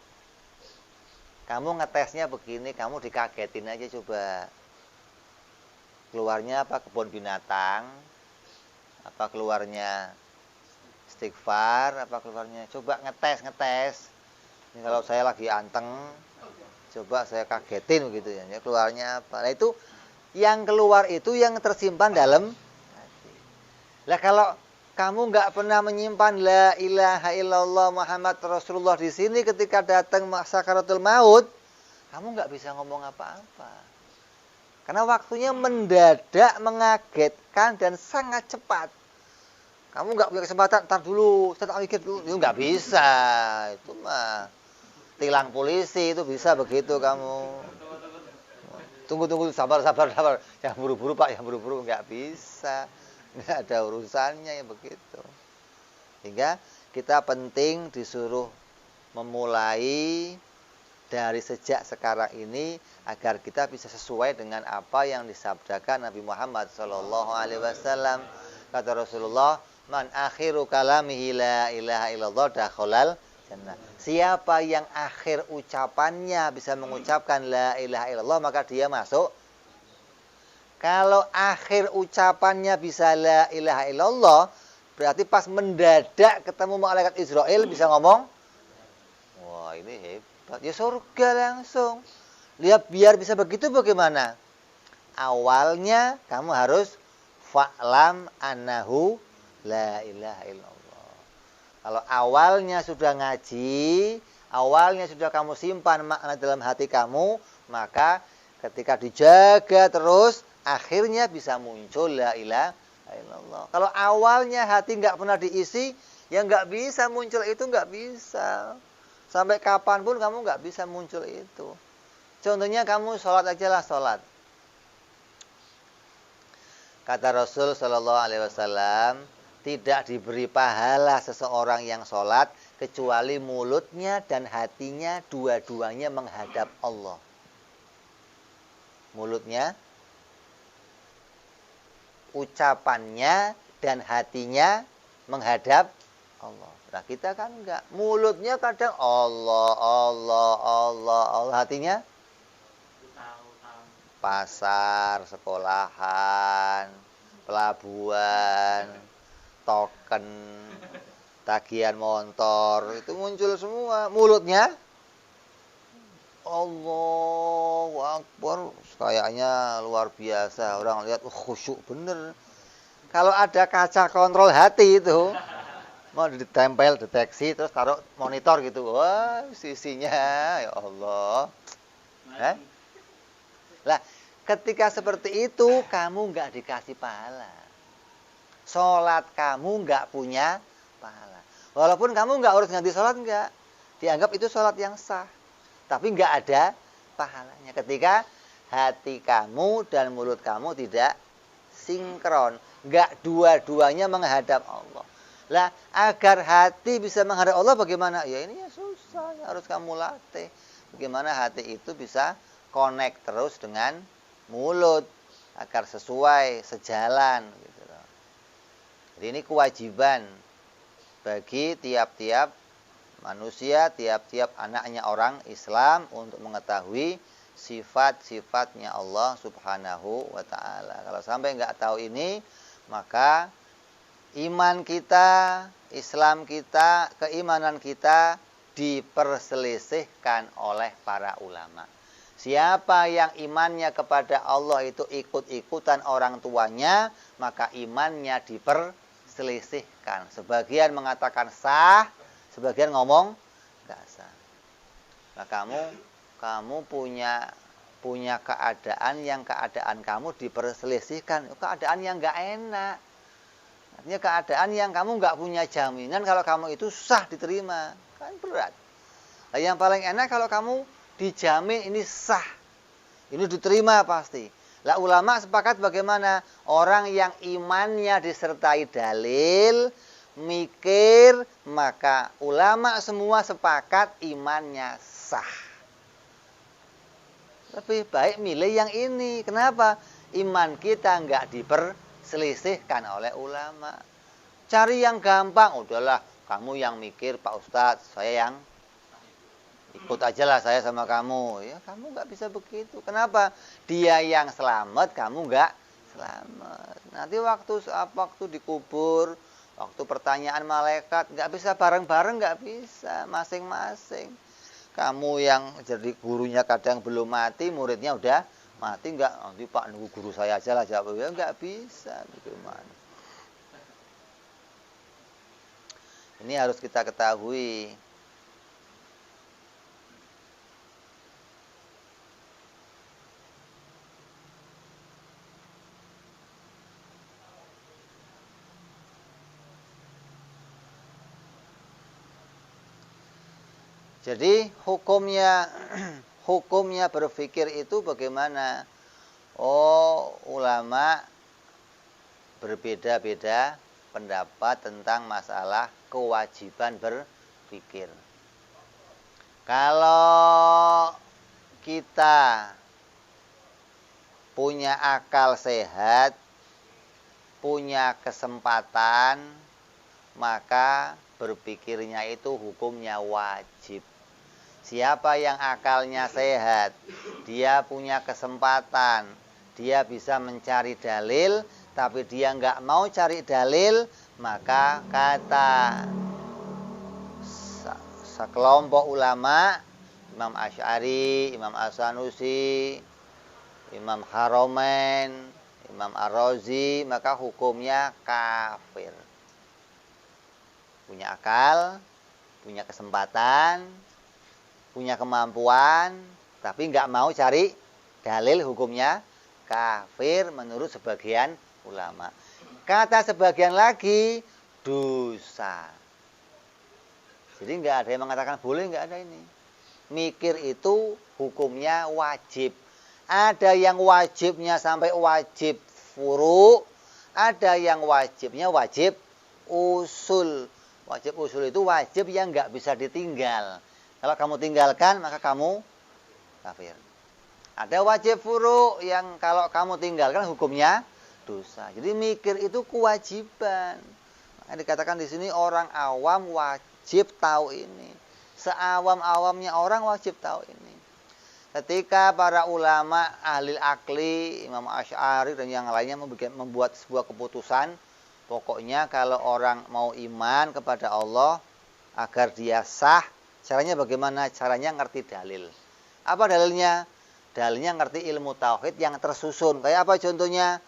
Kamu ngetesnya begini, kamu dikagetin aja coba. Keluarnya apa? Kebun binatang. Apa keluarnya istighfar, apa keluarnya? Coba ngetes. Ini kalau saya lagi anteng, coba saya kagetin begitu ya. Ini keluarnya apa? Nah itu yang keluar itu yang tersimpan dalam hati. Lah kalau kamu nggak pernah menyimpan la ilaha illallah Muhammad Rasulullah di sini ketika datang sakaratul maut, kamu nggak bisa ngomong apa-apa. Karena waktunya mendadak, mengagetkan dan sangat cepat. Kamu nggak punya kesempatan, ntar dulu, saya tak mikir dulu, itu nggak bisa. Itu mah tilang polisi itu bisa begitu kamu. Tunggu, sabar. Yang buru-buru Pak, yang buru-buru nggak bisa. Nggak ada urusannya ya begitu. Sehingga kita penting disuruh memulai dari sejak sekarang ini agar kita bisa sesuai dengan apa yang disabdakan Nabi Muhammad SAW. Kata Rasulullah, man akhiru kalamihi la ilaha illallah dakhalal jannah. Siapa yang akhir ucapannya bisa mengucapkan la ilaha illallah maka dia masuk. Kalau akhir ucapannya bisa la ilaha illallah, berarti pas mendadak ketemu malaikat Israel bisa ngomong, wah ini hebat, ya surga langsung. Lihat biar bisa begitu bagaimana? Awalnya kamu harus fa'lam annahu la ilaha illallah. Kalau awalnya sudah ngaji, awalnya sudah kamu simpan makna dalam hati kamu, maka ketika dijaga terus, akhirnya bisa muncul la ilaha illallah. Kalau awalnya hati nggak pernah diisi, ya nggak bisa muncul itu, nggak bisa. Sampai kapanpun kamu nggak bisa muncul itu. Contohnya kamu sholat aja lah sholat. Kata Rasul Shallallahu Alaihi Wasallam, tidak diberi pahala seseorang yang sholat kecuali mulutnya dan hatinya dua-duanya menghadap Allah. Mulutnya, ucapannya dan hatinya menghadap Allah. Nah kita kan enggak. Mulutnya kadang Allah. Hatinya pasar, sekolahan, pelabuhan, token, tagihan motor, itu muncul semua. Mulutnya Allahu Akbar, kayaknya luar biasa. Orang lihat khusyuk bener. Kalau ada kaca kontrol hati itu, mau ditempel deteksi terus taruh monitor gitu. Wah, sisinya ya Allah. Lah, ketika seperti itu kamu nggak dikasih pahala. Sholat kamu nggak punya pahala. Walaupun kamu nggak urus ganti sholat nggak, dianggap itu sholat yang sah. Tapi nggak ada pahalanya ketika hati kamu dan mulut kamu tidak sinkron, nggak dua-duanya menghadap Allah. Lah, agar hati bisa menghadap Allah bagaimana? Ya ini ya susah, ya harus kamu latih. Bagaimana hati itu bisa connect terus dengan mulut agar sesuai, sejalan gitu loh. Jadi ini kewajiban bagi tiap-tiap manusia, tiap-tiap anaknya orang Islam untuk mengetahui sifat-sifatnya Allah Subhanahu wa ta'ala. Kalau sampai nggak tahu ini, maka iman kita, Islam kita, keimanan kita diperselisihkan oleh para ulama. Siapa yang imannya kepada Allah itu ikut-ikutan orang tuanya, maka imannya diperselisihkan. Sebagian mengatakan sah, sebagian ngomong nggak sah. Nah kamu punya keadaan yang keadaan kamu diperselisihkan, keadaan yang nggak enak. Artinya keadaan yang kamu nggak punya jaminan kalau kamu itu sah diterima, kan berat. Nah, yang paling enak kalau kamu dijamin ini sah, ini diterima pasti. Lah ulama sepakat bagaimana? Orang yang imannya disertai dalil, mikir, maka ulama semua sepakat imannya sah. Lebih baik milih yang ini. Kenapa? Iman kita nggak diperselisihkan oleh ulama. Cari yang gampang, udahlah kamu yang mikir Pak Ustadz, saya yang ikut aja lah saya sama kamu. Ya kamu nggak bisa begitu. Kenapa? Dia yang selamat, kamu nggak selamat. Nanti waktu dikubur, waktu pertanyaan malaikat, nggak bisa bareng-bareng, nggak bisa, masing-masing. Kamu yang jadi gurunya kadang belum mati, muridnya udah mati, nggak, nanti Pak nunggu guru saya aja lah jawab, ya nggak bisa, bagaimana? Ini harus kita ketahui. Jadi hukumnya berpikir itu bagaimana? Oh, ulama berbeda-beda pendapat tentang masalah kewajiban berpikir. Kalau kita punya akal sehat, punya kesempatan, maka berpikirnya itu hukumnya wajib. Siapa yang akalnya sehat, dia punya kesempatan, dia bisa mencari dalil, tapi dia nggak mau cari dalil, maka kata sekelompok ulama, Imam Asy'ari, Imam As-Sanusi, Imam Haramain, Imam Ar-Razi, maka hukumnya kafir. Punya akal, punya kesempatan, punya kemampuan, tapi nggak mau cari dalil, hukumnya kafir menurut sebagian ulama. Kata sebagian lagi, dosa. Jadi nggak ada yang mengatakan boleh, nggak ada ini. Mikir itu hukumnya wajib. Ada yang wajibnya sampai wajib furu, ada yang wajibnya wajib usul. Wajib usul itu wajib yang nggak bisa ditinggal. Kalau kamu tinggalkan, maka kamu kafir. Ada wajib furu yang kalau kamu tinggalkan hukumnya dosa. Jadi mikir itu kewajiban. Makanya dikatakan di sini orang awam wajib tahu ini. Seawam-awamnya orang wajib tahu ini. Ketika para ulama ahli akli, Imam Asy'ari dan yang lainnya membuat sebuah keputusan, pokoknya kalau orang mau iman kepada Allah agar dia sah, caranya bagaimana? Caranya ngerti dalil. Apa dalilnya? Dalilnya ngerti ilmu tauhid yang tersusun. Kayak apa contohnya?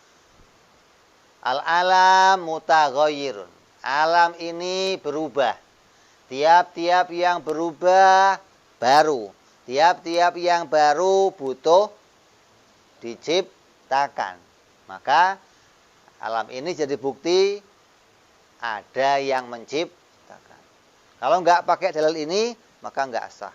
Al-alam mutaghayyirun. Alam ini berubah. Tiap-tiap yang berubah baru. Tiap-tiap yang baru butuh diciptakan. Maka alam ini jadi bukti ada yang menciptakan. Kalau nggak pakai dalil ini, maka nggak sah.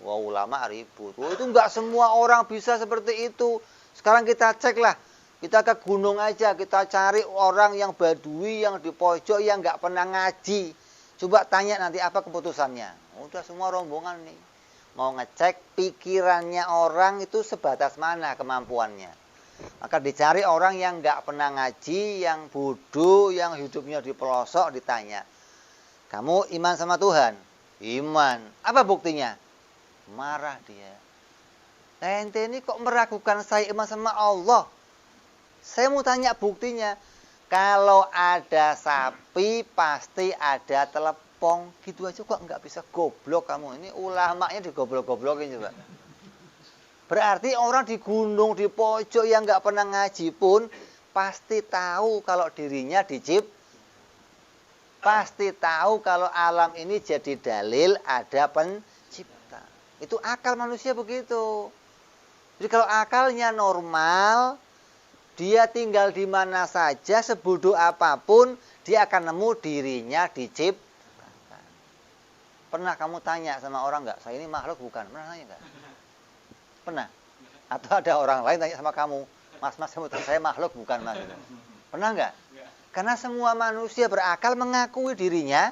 Wah, ulama ribut. Wah, itu nggak semua orang bisa seperti itu. Sekarang kita cek lah. Kita ke gunung aja, kita cari orang yang badui, yang di pojok, yang nggak pernah ngaji. Coba tanya nanti apa keputusannya. Udah semua rombongan nih. Mau ngecek pikirannya orang itu sebatas mana kemampuannya. Maka dicari orang yang nggak pernah ngaji, yang bodoh, yang hidupnya di pelosok, ditanya. Kamu iman sama Tuhan? Iman. Apa buktinya? Marah dia. Ente ini kok meragukan saya iman sama Allah? Saya mau tanya buktinya. Kalau ada sapi, pasti ada telepong. Gitu aja kok nggak bisa, goblok kamu. Ini ulamanya digoblok-goblokin coba. Berarti orang di gunung, di pojok yang nggak pernah ngaji pun pasti tahu kalau dirinya pasti tahu kalau alam ini jadi dalil ada pencipta. Itu akal manusia begitu. Jadi kalau akalnya normal, dia tinggal di mana saja, sebodoh apapun, dia akan nemu dirinya diciptakan. Pernah kamu tanya sama orang nggak, saya ini makhluk bukan? Pernah nanya nggak? Pernah? Atau ada orang lain tanya sama kamu, mas saya makhluk bukan mas? Pernah nggak? Karena semua manusia berakal mengakui dirinya.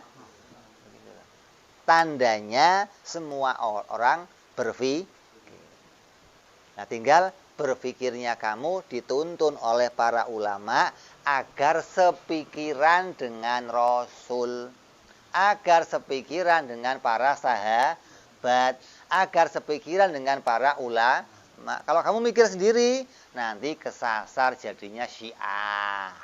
Tandanya semua orang berpikir. Nah, tinggal berpikirnya kamu dituntun oleh para ulama agar sepikiran dengan Rasul, agar sepikiran dengan para sahabat, agar sepikiran dengan para ulama. Kalau kamu mikir sendiri, nanti kesasar jadinya Syiah.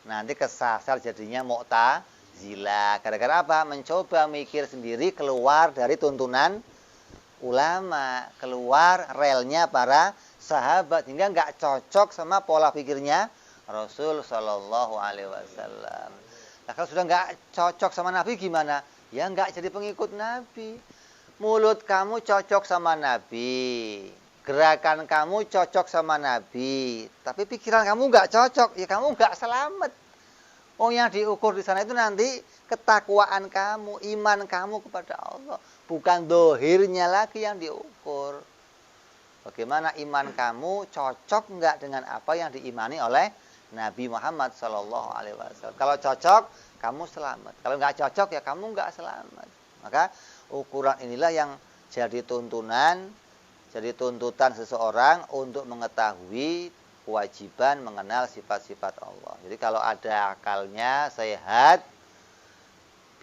Nanti kesasar jadinya Mu'tazilah. Gara-gara apa? Mencoba mikir sendiri keluar dari tuntunan ulama, keluar relnya para sahabat, hingga nggak cocok sama pola pikirnya Rasul Shallallahu Alaihi Wasallam. Nah, kalau sudah nggak cocok sama Nabi gimana? Ya nggak jadi pengikut Nabi. Mulut kamu cocok sama Nabi, gerakan kamu cocok sama Nabi, tapi pikiran kamu nggak cocok, ya kamu nggak selamat. Oh, yang diukur di sana itu nanti ketakwaan kamu, iman kamu kepada Allah, bukan dohirnya lagi yang diukur. Bagaimana iman kamu cocok nggak dengan apa yang diimani oleh Nabi Muhammad SAW. Kalau cocok, kamu selamat. Kalau nggak cocok, ya kamu nggak selamat. Maka ukuran inilah yang jadi tuntunan, jadi tuntutan seseorang untuk mengetahui kewajiban mengenal sifat-sifat Allah. Jadi kalau ada akalnya sehat,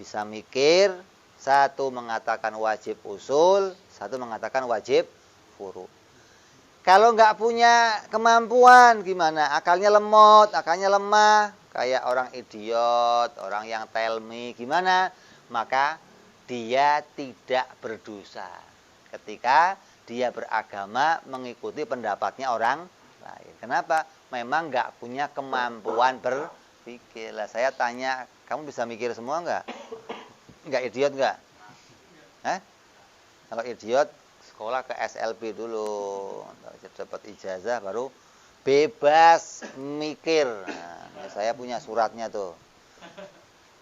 bisa mikir, satu mengatakan wajib usul, satu mengatakan wajib furu. Kalau nggak punya kemampuan gimana? Akalnya lemot, akalnya lemah, kayak orang idiot, orang yang tell me, gimana? Maka dia tidak berdosa ketika dia beragama mengikuti pendapatnya orang lain. Kenapa? Memang nggak punya kemampuan berpikir. Lah saya tanya, kamu bisa mikir semua nggak? Nggak idiot nggak? Kalau idiot, sekolah ke SLB dulu, dapat ijazah baru bebas mikir. Nah, saya punya suratnya tuh.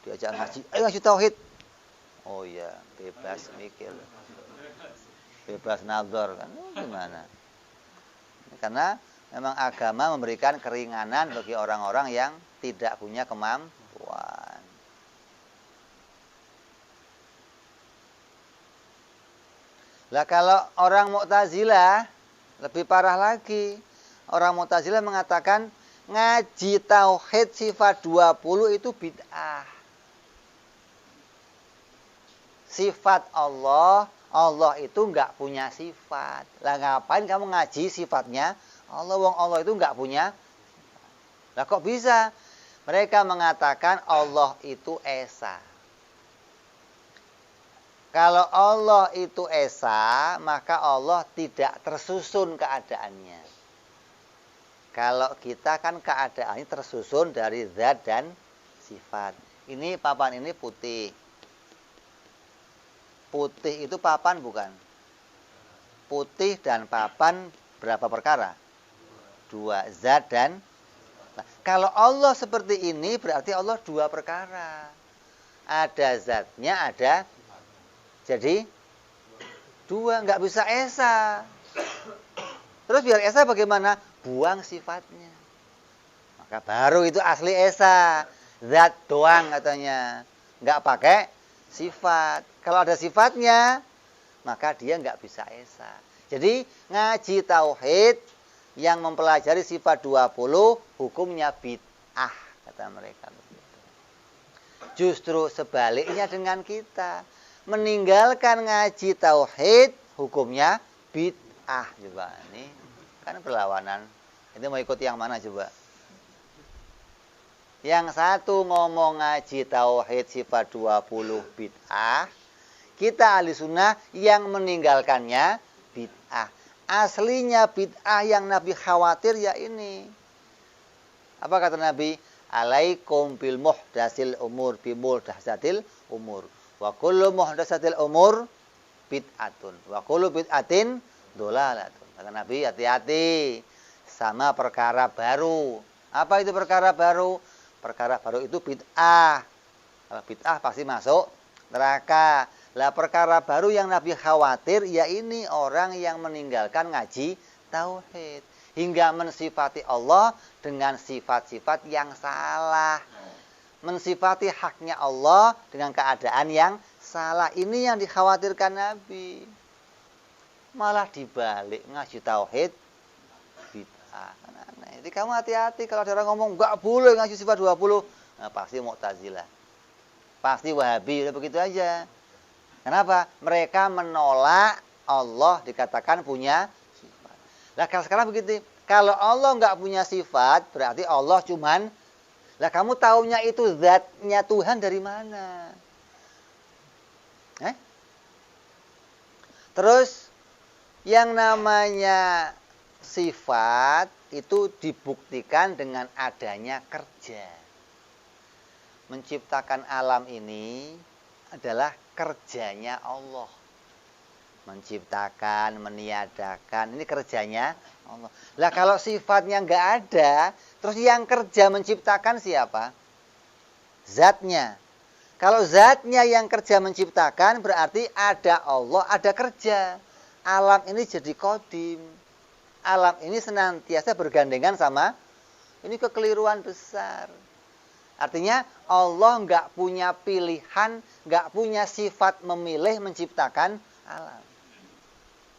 Diajak ngaji, ayo ngaji tauhid. Oh iya, bebas mikir, bebas nazar kan, gimana? Karena memang agama memberikan keringanan bagi orang-orang yang tidak punya kemampuan. Lah kalau orang Mu'tazilah lebih parah lagi. Orang Mu'tazilah mengatakan ngaji tauhid sifat 20 itu bid'ah. Sifat Allah, Allah itu nggak punya sifat. Lah ngapain kamu ngaji sifatnya Allah? Wong Allah itu nggak punya. Lah kok bisa? Mereka mengatakan Allah itu esa. Kalau Allah itu esa, maka Allah tidak tersusun keadaannya. Kalau kita kan keadaannya tersusun dari zat dan sifat. Ini papan ini putih. Putih itu papan bukan? Putih dan papan berapa perkara? 2, zat dan. Nah, kalau Allah seperti ini berarti Allah 2 perkara. Ada zatnya, ada. Jadi 2, nggak bisa esa. Terus biar esa bagaimana? Buang sifatnya. Maka baru itu asli esa. Zat doang katanya. Nggak pakai sifat. Kalau ada sifatnya, maka dia nggak bisa esa. Jadi ngaji tauhid yang mempelajari sifat 20 hukumnya bid'ah, kata mereka. Justru sebaliknya dengan kita. Meninggalkan ngaji tauhid hukumnya bid'ah. Coba ini kan berlawanan. Ini mau ikut yang mana coba? Yang satu ngomong ngaji tauhid sifat 20 bid'ah. Kita ahli sunnah yang meninggalkannya bid'ah. Aslinya bid'ah yang Nabi khawatir ya ini. Apa kata Nabi? Alaikum bil muhdasil umur bi muhdasatil umur. Wa kullu muhdasatil umur bid'atun. Wa kullu bid'atin dolalatun. Kata Nabi, hati-hati sama perkara baru. Apa itu perkara baru? Perkara baru itu bid'ah. Kalau bid'ah pasti masuk neraka. Lah perkara baru yang Nabi khawatir ya ini orang yang meninggalkan ngaji tauhid hingga mensifati Allah dengan sifat-sifat yang salah. Mensifati haknya Allah dengan keadaan yang salah. Ini yang dikhawatirkan Nabi. Malah dibalik ngaji tauhid bid'ah. Jadi kamu hati-hati kalau ada orang ngomong enggak boleh ngaji sifat 20. Nah, pasti Mu'tazilah. Pasti Wahabi, udah begitu aja. Kenapa? Mereka menolak Allah dikatakan punya sifat. Lah kalau sekarang begitu, kalau Allah nggak punya sifat, berarti Allah cuman, lah kamu taunya itu zatnya Tuhan dari mana? Terus yang namanya sifat itu dibuktikan dengan adanya kerja. Menciptakan alam ini adalah kerjanya Allah. Menciptakan, meniadakan, ini kerjanya Allah. Lah kalau sifatnya nggak ada, terus yang kerja menciptakan siapa? Zatnya. Kalau zatnya yang kerja menciptakan, berarti ada Allah, ada kerja. Alam ini jadi kodim. Alam ini senantiasa bergandengan sama, ini kekeliruan besar. Artinya Allah nggak punya pilihan, nggak punya sifat memilih menciptakan alam.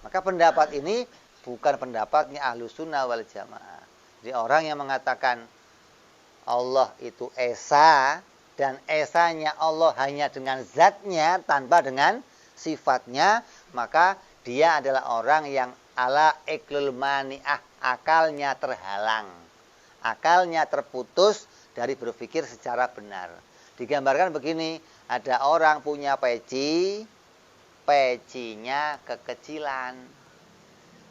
Maka pendapat ini bukan pendapatnya Ahlussunnah wal Jamaah. Jadi orang yang mengatakan Allah itu esa, dan esanya Allah hanya dengan zatnya tanpa dengan sifatnya, maka dia adalah orang yang ala iklul mani'ah, akalnya terhalang, akalnya terputus dari berpikir secara benar. Digambarkan begini, ada orang punya peci, pecinya kekecilan.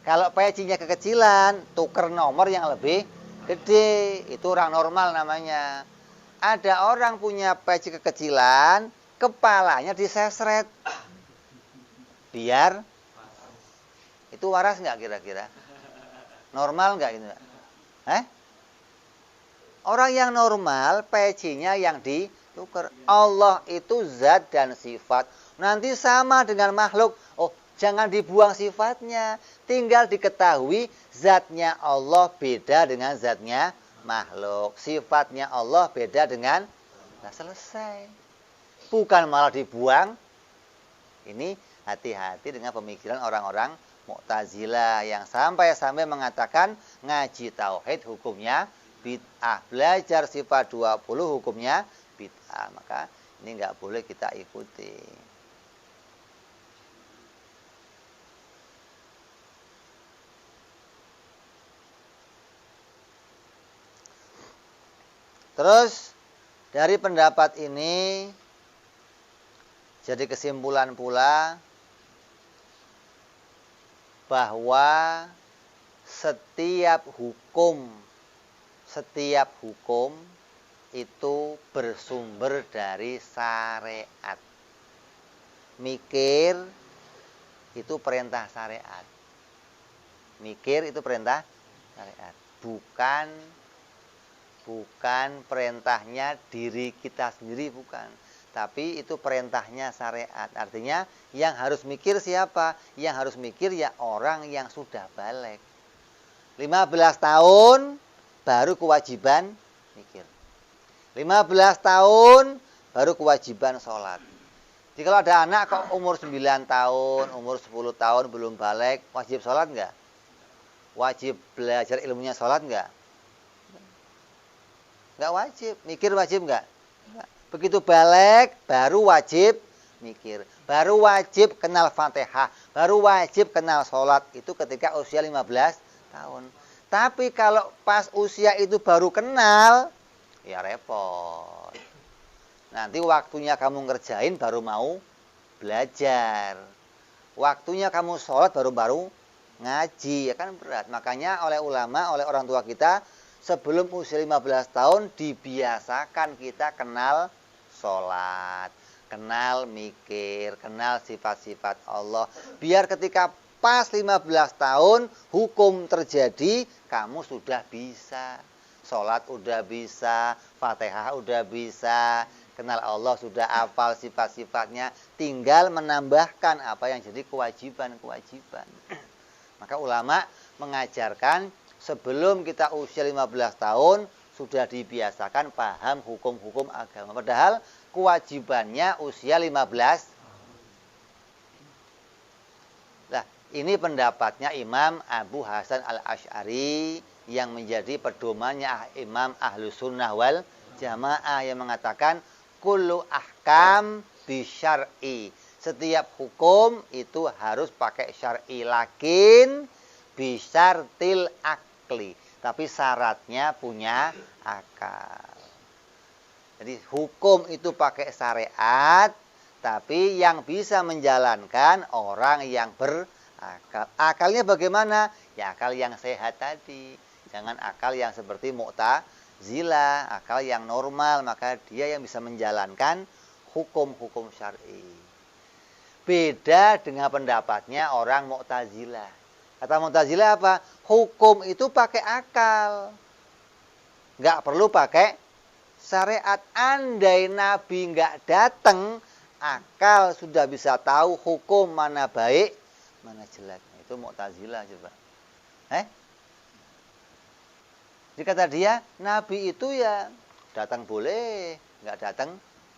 Kalau pecinya kekecilan, tuker nomor yang lebih gede, itu orang normal namanya. Ada orang punya peci kekecilan, kepalanya disesret. Biar itu waras nggak kira-kira? Normal nggak gitu? Orang yang normal, pecinya yang ditukar. Allah itu zat dan sifat. Nanti sama dengan makhluk. Oh, jangan dibuang sifatnya. Tinggal diketahui zatnya Allah beda dengan zatnya makhluk. Sifatnya Allah beda dengan, nah selesai. Bukan malah dibuang. Ini hati-hati dengan pemikiran orang-orang Mu'tazilah yang sampai-sampai mengatakan ngaji tauhid hukumnya bid'ah. Belajar sifat 20 hukumnya bid'ah. Maka ini nggak boleh kita ikuti. Terus dari pendapat ini jadi kesimpulan pula bahwa setiap hukum itu bersumber dari syariat. Mikir itu perintah syariat. Mikir itu perintah syariat. Bukan perintahnya diri kita sendiri, bukan. Tapi itu perintahnya syariat. Artinya yang harus mikir siapa? Yang harus mikir ya orang yang sudah balik. 15 tahun baru kewajiban mikir. 15 tahun baru kewajiban sholat. Jadi kalau ada anak kok umur 9 tahun, umur 10 tahun belum balik, wajib sholat enggak? Wajib belajar ilmunya sholat enggak? Enggak wajib. Mikir wajib enggak? Enggak. Begitu balik baru wajib mikir. Baru wajib kenal Fatihah. Baru wajib kenal sholat. Itu ketika usia 15 tahun. Tapi kalau pas usia itu baru kenal, ya repot. Nanti waktunya kamu ngerjain baru mau belajar. Waktunya kamu sholat baru ngaji. Ya kan berat. Makanya oleh ulama, oleh orang tua kita, sebelum usia 15 tahun dibiasakan kita kenal sholat, kenal mikir, kenal sifat-sifat Allah. Biar ketika pas 15 tahun hukum terjadi, kamu sudah bisa. Sholat udah bisa, Fatihah udah bisa, kenal Allah sudah hafal sifat-sifatnya, tinggal menambahkan apa yang jadi kewajiban-kewajiban. Maka ulama mengajarkan sebelum kita usia 15 tahun sudah dibiasakan paham hukum-hukum agama. Padahal kewajibannya usia 15. Nah, ini pendapatnya Imam Abu Hasan al-Asy'ari yang menjadi pedomannya Imam Ahlussunnah wal Jamaah yang mengatakan kullu ahkam bisyar'i. Setiap hukum itu harus pakai syar'i, lakin Bisyartil akli. Tapi syaratnya punya akal. Jadi hukum itu pakai syariat, tapi yang bisa menjalankan orang yang berakal. Akalnya bagaimana? Ya akal yang sehat tadi. Jangan akal yang seperti Mu'tazilah, akal yang normal, maka dia yang bisa menjalankan hukum-hukum syar'i. Beda dengan pendapatnya orang Mu'tazilah. Kata Mu'tazilah apa? Hukum itu pakai akal. Nggak perlu pakai syariat. Andai Nabi nggak datang, akal sudah bisa tahu hukum mana baik, mana jelek. Itu Mu'tazilah coba. Jadi kata dia, Nabi itu ya datang boleh, nggak datang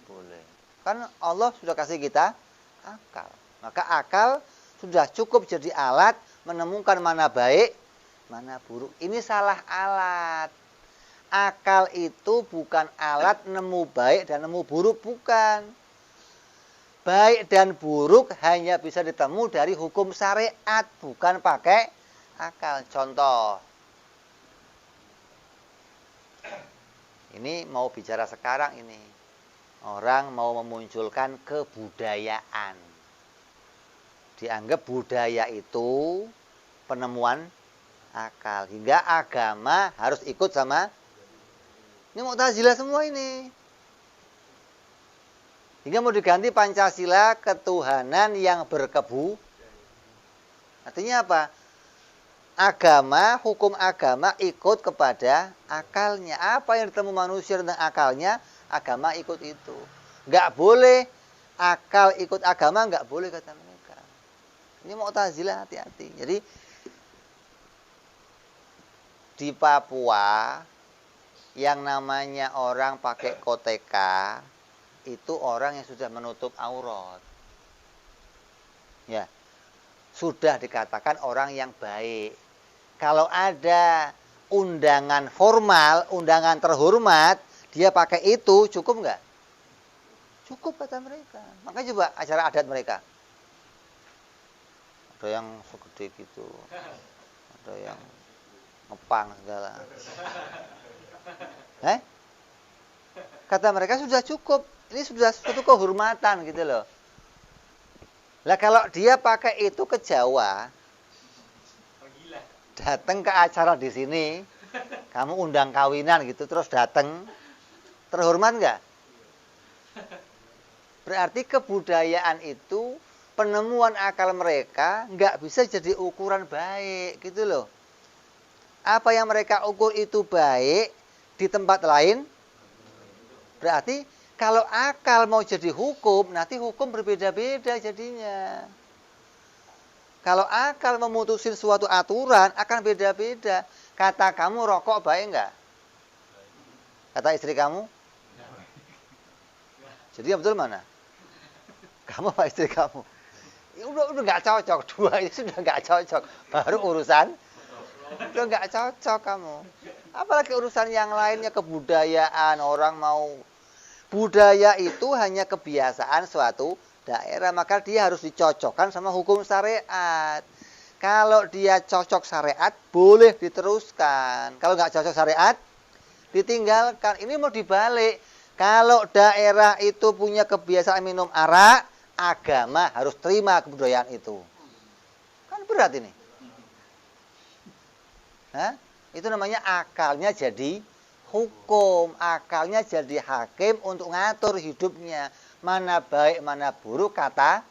boleh. Kan Allah sudah kasih kita akal. Maka akal sudah cukup jadi alat menemukan mana baik, mana buruk. Ini salah alat. Akal itu bukan alat nemu baik dan nemu buruk, bukan. Baik dan buruk hanya bisa ditemu dari hukum syariat, bukan pakai akal. Contoh. Ini mau bicara sekarang ini. Orang mau memunculkan kebudayaan. Dianggap budaya itu penemuan akal. Hingga agama harus ikut sama. Ini Mu'tazilah semua ini. Hingga mau diganti Pancasila ketuhanan yang berkebu. Artinya apa? Agama, hukum agama ikut kepada akalnya. Apa yang ditemu manusia tentang akalnya, agama ikut itu. Nggak boleh akal ikut agama, nggak boleh kata mereka. Ini Mu'tazilah, hati-hati. Jadi di Papua yang namanya orang pakai koteka itu orang yang sudah menutup aurat. Ya. Sudah dikatakan orang yang baik. Kalau ada undangan formal, undangan terhormat, dia pakai itu, cukup nggak? Cukup kata mereka. Makanya coba acara adat mereka. Ada yang segede gitu. Ada yang ngepang segala. Kata mereka sudah cukup. Ini sudah suatu kehormatan gitu loh. Lah kalau dia pakai itu ke Jawa, datang ke acara di sini, kamu undang kawinan gitu, terus datang, terhormat nggak? Berarti kebudayaan itu, penemuan akal mereka nggak bisa jadi ukuran baik gitu loh. Apa yang mereka ukur itu baik di tempat lain, berarti kalau akal mau jadi hukum, nanti hukum berbeda-beda jadinya. Kalau akal memutusin suatu aturan, akan beda-beda. Kata kamu rokok baik nggak? Kata istri kamu? Jadi yang betul mana? Kamu apa istri kamu? Ya udah nggak cocok. Dua ini sudah nggak cocok. Baru urusan, udah nggak cocok kamu. Apalagi urusan yang lainnya, kebudayaan, orang mau. Budaya itu hanya kebiasaan suatu daerah, maka dia harus dicocokkan sama hukum syariat. Kalau dia cocok syariat, boleh diteruskan. Kalau nggak cocok syariat, ditinggalkan. Ini mau dibalik. Kalau daerah itu punya kebiasaan minum arak, agama harus terima kebudayaan itu. Kan berat ini. Itu namanya akalnya jadi hukum. Akalnya jadi hakim untuk ngatur hidupnya. Mana baik, mana buruk, kata,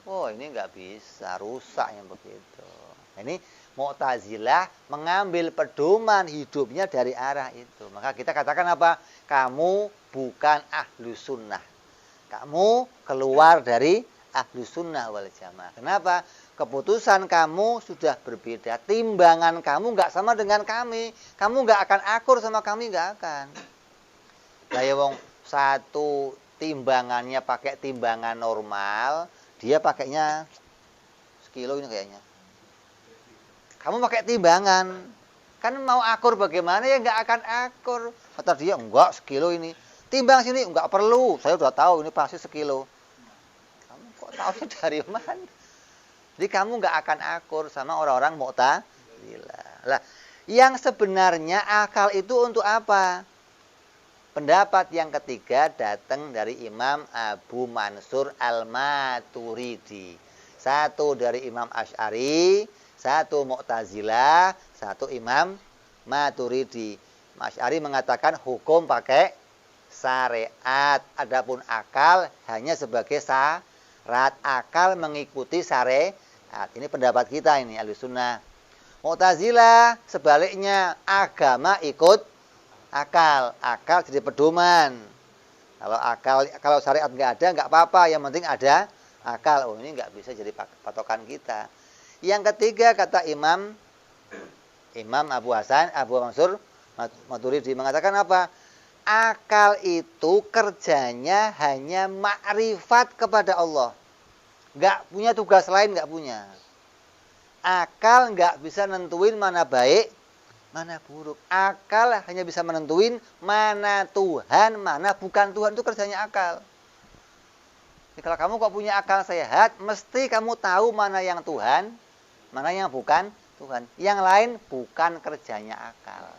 oh ini nggak bisa, rusak yang begitu. Ini Mu'tazilah mengambil pedoman hidupnya dari arah itu. Maka kita katakan apa? Kamu bukan ahlu sunnah. Kamu keluar dari ahlu sunnah wal jamaah. Kenapa? Keputusan kamu sudah berbeda. Timbangan kamu nggak sama dengan kami. Kamu nggak akan akur sama kami, nggak akan. Lah ya wong, satu timbangannya pakai timbangan normal, dia pakainya sekilo ini kayaknya. Kamu pakai timbangan, kan mau akur bagaimana ya nggak akan akur. Kata dia enggak sekilo ini. Timbang sini enggak perlu, saya udah tahu ini pasti sekilo. Kamu kok tahu dari mana? Jadi kamu nggak akan akur sama orang-orang Mu'tazilah. Lah, yang sebenarnya akal itu untuk apa? Pendapat yang ketiga datang dari Imam Abu Mansur Al-Maturidi. Satu dari Imam Asy'ari, satu Mu'tazilah, satu Imam Maturidi. Asy'ari mengatakan hukum pakai syariat. Adapun akal hanya sebagai syarat. Akal mengikuti syariat. Ini pendapat kita ini Ahlussunnah. Mu'tazilah sebaliknya, agama ikut akal. Akal jadi pedoman. Kalau syariat nggak ada nggak apa-apa, yang penting ada akal. Oh, ini nggak bisa jadi patokan kita. Yang ketiga kata Imam Abu Mansur Maturidi mengatakan apa? Akal itu kerjanya hanya makrifat kepada Allah. Nggak punya tugas lain, nggak punya. Akal nggak bisa nentuin mana baik, mana buruk. Akal hanya bisa menentuin mana Tuhan, mana bukan Tuhan. Itu kerjanya akal. Jadi kalau kamu kok punya akal sehat, mesti kamu tahu mana yang Tuhan, mana yang bukan Tuhan. Yang lain bukan kerjanya akal.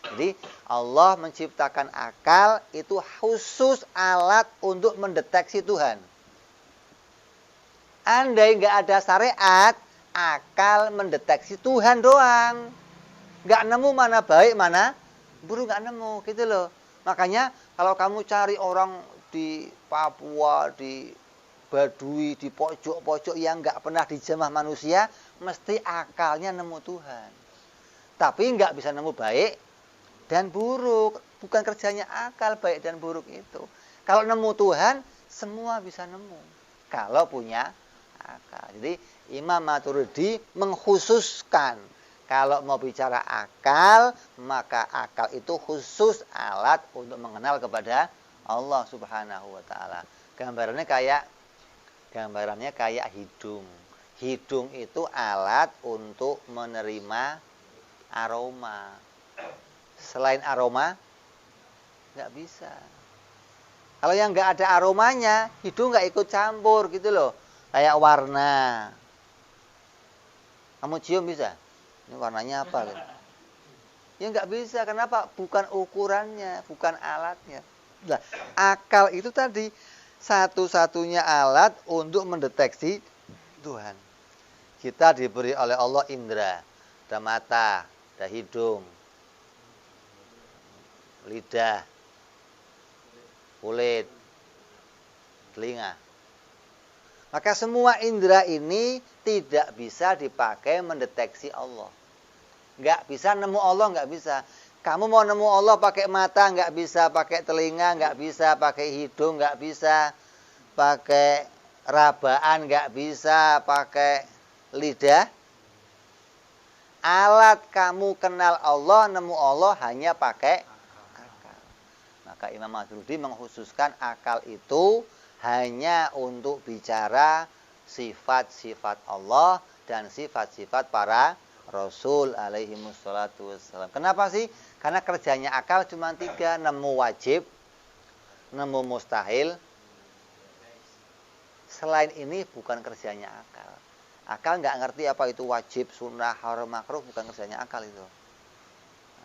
Jadi Allah menciptakan akal itu khusus alat untuk mendeteksi Tuhan. Andai nggak ada syariat, akal mendeteksi Tuhan doang. Nggak nemu mana baik, mana buruk, nggak nemu, gitu loh. Makanya kalau kamu cari orang di Papua, di Baduy, di pojok-pojok yang nggak pernah dijamah manusia, mesti akalnya nemu Tuhan. Tapi nggak bisa nemu baik dan buruk. Bukan kerjanya akal baik dan buruk itu. Kalau nemu Tuhan, semua bisa nemu. Kalau punya akal. Jadi Imam Maturidi mengkhususkan, kalau mau bicara akal, maka akal itu khusus alat untuk mengenal kepada Allah Subhanahu wa Ta'ala. Gambarannya kayak hidung. Hidung itu alat untuk menerima aroma. Selain aroma, nggak bisa. Kalau yang nggak ada aromanya, hidung nggak ikut campur gitu loh. Kayak warna. Kamu cium bisa? Ini warnanya apa? Ya nggak bisa. Kenapa? Bukan ukurannya, bukan alatnya. Nah, akal itu tadi satu-satunya alat untuk mendeteksi Tuhan. Kita diberi oleh Allah indera. Ada mata, ada hidung, lidah, kulit, telinga. Maka semua indera ini tidak bisa dipakai mendeteksi Allah. Nggak bisa nemu Allah, nggak bisa. Kamu mau nemu Allah pakai mata, nggak bisa. Pakai telinga, nggak bisa. Pakai hidung, nggak bisa. Pakai rabaan, nggak bisa. Pakai lidah. Alat kamu kenal Allah, nemu Allah hanya pakai akal. Maka Imam Maturidi mengkhususkan akal itu hanya untuk bicara sifat-sifat Allah dan sifat-sifat para Rasul alaihi wassalatu wassalam. Kenapa sih? Karena kerjanya akal cuma 3. Nemu wajib, nemu mustahil. Selain ini bukan kerjanya akal. Akal nggak ngerti apa itu wajib, sunnah, haram, makruh. Bukan kerjanya akal itu.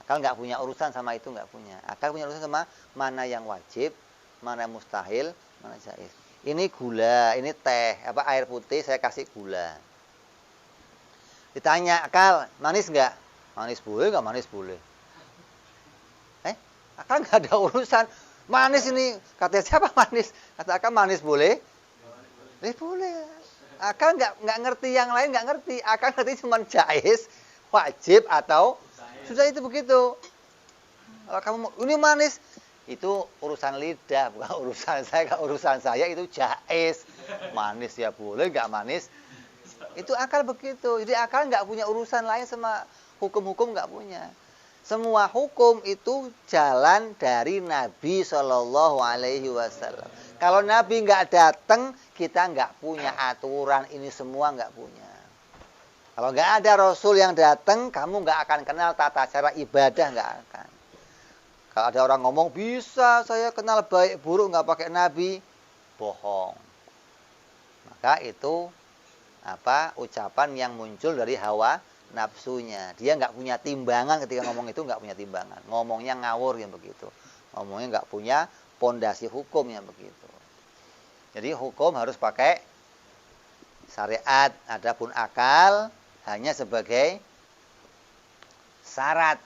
Akal nggak punya urusan sama itu, nggak punya. Akal punya urusan sama mana yang wajib, mana yang mustahil, mana jaiz. Ini gula, ini teh, air putih, saya kasih gula. Ditanya, akal, manis nggak? Manis boleh nggak? Manis boleh. Akal nggak ada urusan. Manis ini, kata siapa manis? Kata akal manis boleh? Boleh. Akal nggak ngerti yang lain, nggak ngerti. Akal ngerti cuma jaiz, wajib atau sudah itu begitu. Kalau kamu ini manis, itu urusan lidah, bukan urusan saya. Kalau urusan saya itu jaiz. Manis ya boleh, nggak manis. Itu akal begitu. Jadi akal nggak punya urusan lain sama hukum-hukum, nggak punya. Semua hukum itu jalan dari Nabi Shallallahu Alaihi Wasallam. Kalau Nabi nggak datang, kita nggak punya aturan ini semua, nggak punya. Kalau nggak ada Rasul yang datang, kamu nggak akan kenal tata cara ibadah, nggak akan. Kalau ada orang ngomong, bisa saya kenal baik buruk nggak pakai Nabi, bohong. Maka itu ucapan yang muncul dari hawa nafsunya. Dia nggak punya timbangan ketika ngomong itu, nggak punya timbangan. Ngomongnya ngawur yang begitu. Ngomongnya nggak punya pondasi hukum yang begitu. Jadi hukum harus pakai syariat. Adapun akal hanya sebagai syarat.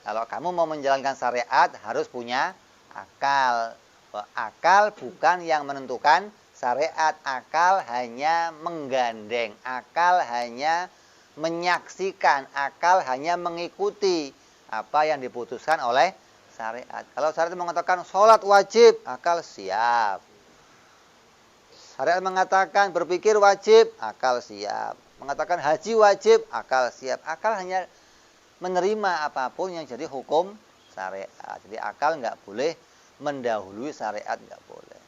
Kalau kamu mau menjalankan syariat harus punya akal. Akal bukan yang menentukan syariat. Akal hanya menggandeng. Akal hanya menyaksikan. Akal hanya mengikuti apa yang diputuskan oleh syariat. Kalau syariat mengatakan sholat wajib, akal siap. Syariat mengatakan berpikir wajib, akal siap. Mengatakan haji wajib, akal siap. Akal hanya menerima apapun yang jadi hukum syariat. Jadi akal nggak boleh mendahului syariat, nggak boleh.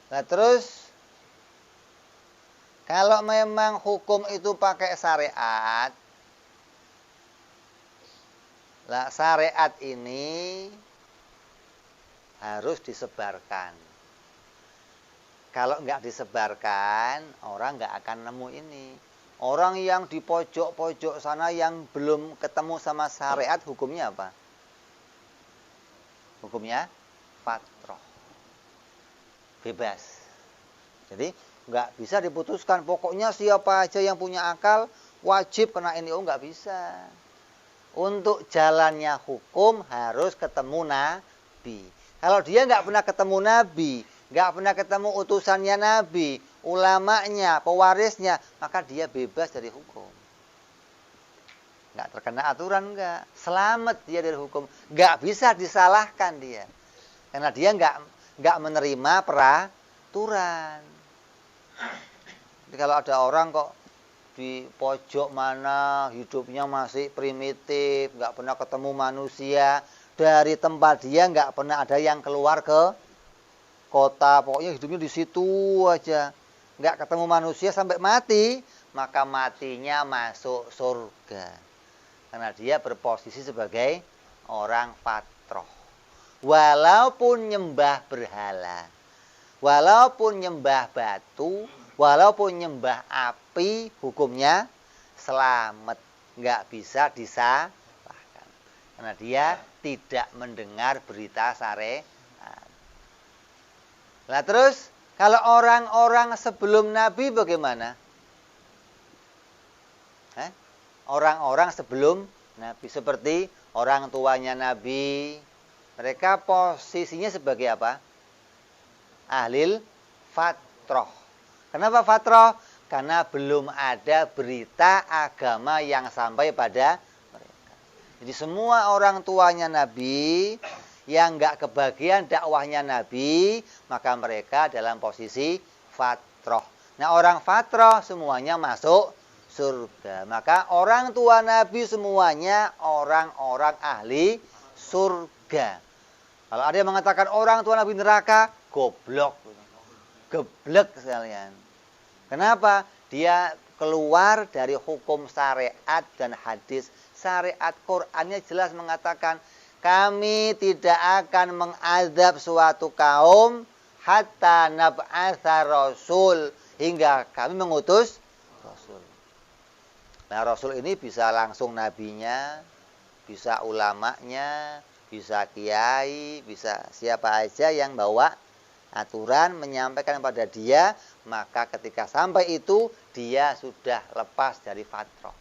Nah terus kalau memang hukum itu pakai syariat, lah syariat ini harus disebarkan. Kalau nggak disebarkan, orang nggak akan nemu ini. Orang yang di pojok-pojok sana yang belum ketemu sama syariat, hukumnya apa? Hukumnya fatrah. Bebas. Jadi nggak bisa diputuskan. Pokoknya siapa aja yang punya akal wajib kena ini. Oh nggak bisa. Untuk jalannya hukum harus ketemu Nabi. Kalau dia nggak pernah ketemu Nabi, nggak pernah ketemu utusannya Nabi, ulamanya, pewarisnya, maka dia bebas dari hukum. Nggak terkena aturan nggak. Selamat dia dari hukum. Nggak bisa disalahkan dia. Karena dia nggak menerima peraturan. Jadi kalau ada orang kok di pojok mana hidupnya masih primitif, nggak pernah ketemu manusia, dari tempat dia nggak pernah ada yang keluar ke kota, pokoknya hidupnya di situ aja, nggak ketemu manusia sampai mati, maka matinya masuk surga. Karena dia berposisi sebagai orang fatroh. Walaupun nyembah berhala, walaupun nyembah batu, walaupun nyembah api, hukumnya selamat. Nggak bisa disalahkan. Karena dia tidak mendengar berita syariat. Nah terus, kalau orang-orang sebelum Nabi bagaimana? Orang-orang sebelum Nabi, seperti orang tuanya Nabi, mereka posisinya sebagai apa? Ahlil fatroh. Kenapa fatroh? Karena belum ada berita agama yang sampai pada mereka. Jadi semua orang tuanya Nabi yang nggak kebagian dakwahnya Nabi, maka mereka dalam posisi fatroh. Nah orang fatroh semuanya masuk surga. Maka orang tua Nabi semuanya orang-orang ahli surga. Kalau ada yang mengatakan orang tua Nabi neraka, goblok. Geblek sekalian. Kenapa? Dia keluar dari hukum syariat dan hadis. Syariat Qur'annya jelas mengatakan, kami tidak akan mengadab suatu kaum hatta nab'atha rasul, hingga kami mengutus rasul. Nah, rasul ini bisa langsung nabinya, bisa ulamanya, bisa kiai, bisa siapa aja yang bawa aturan menyampaikan kepada dia, maka ketika sampai itu dia sudah lepas dari fatrah.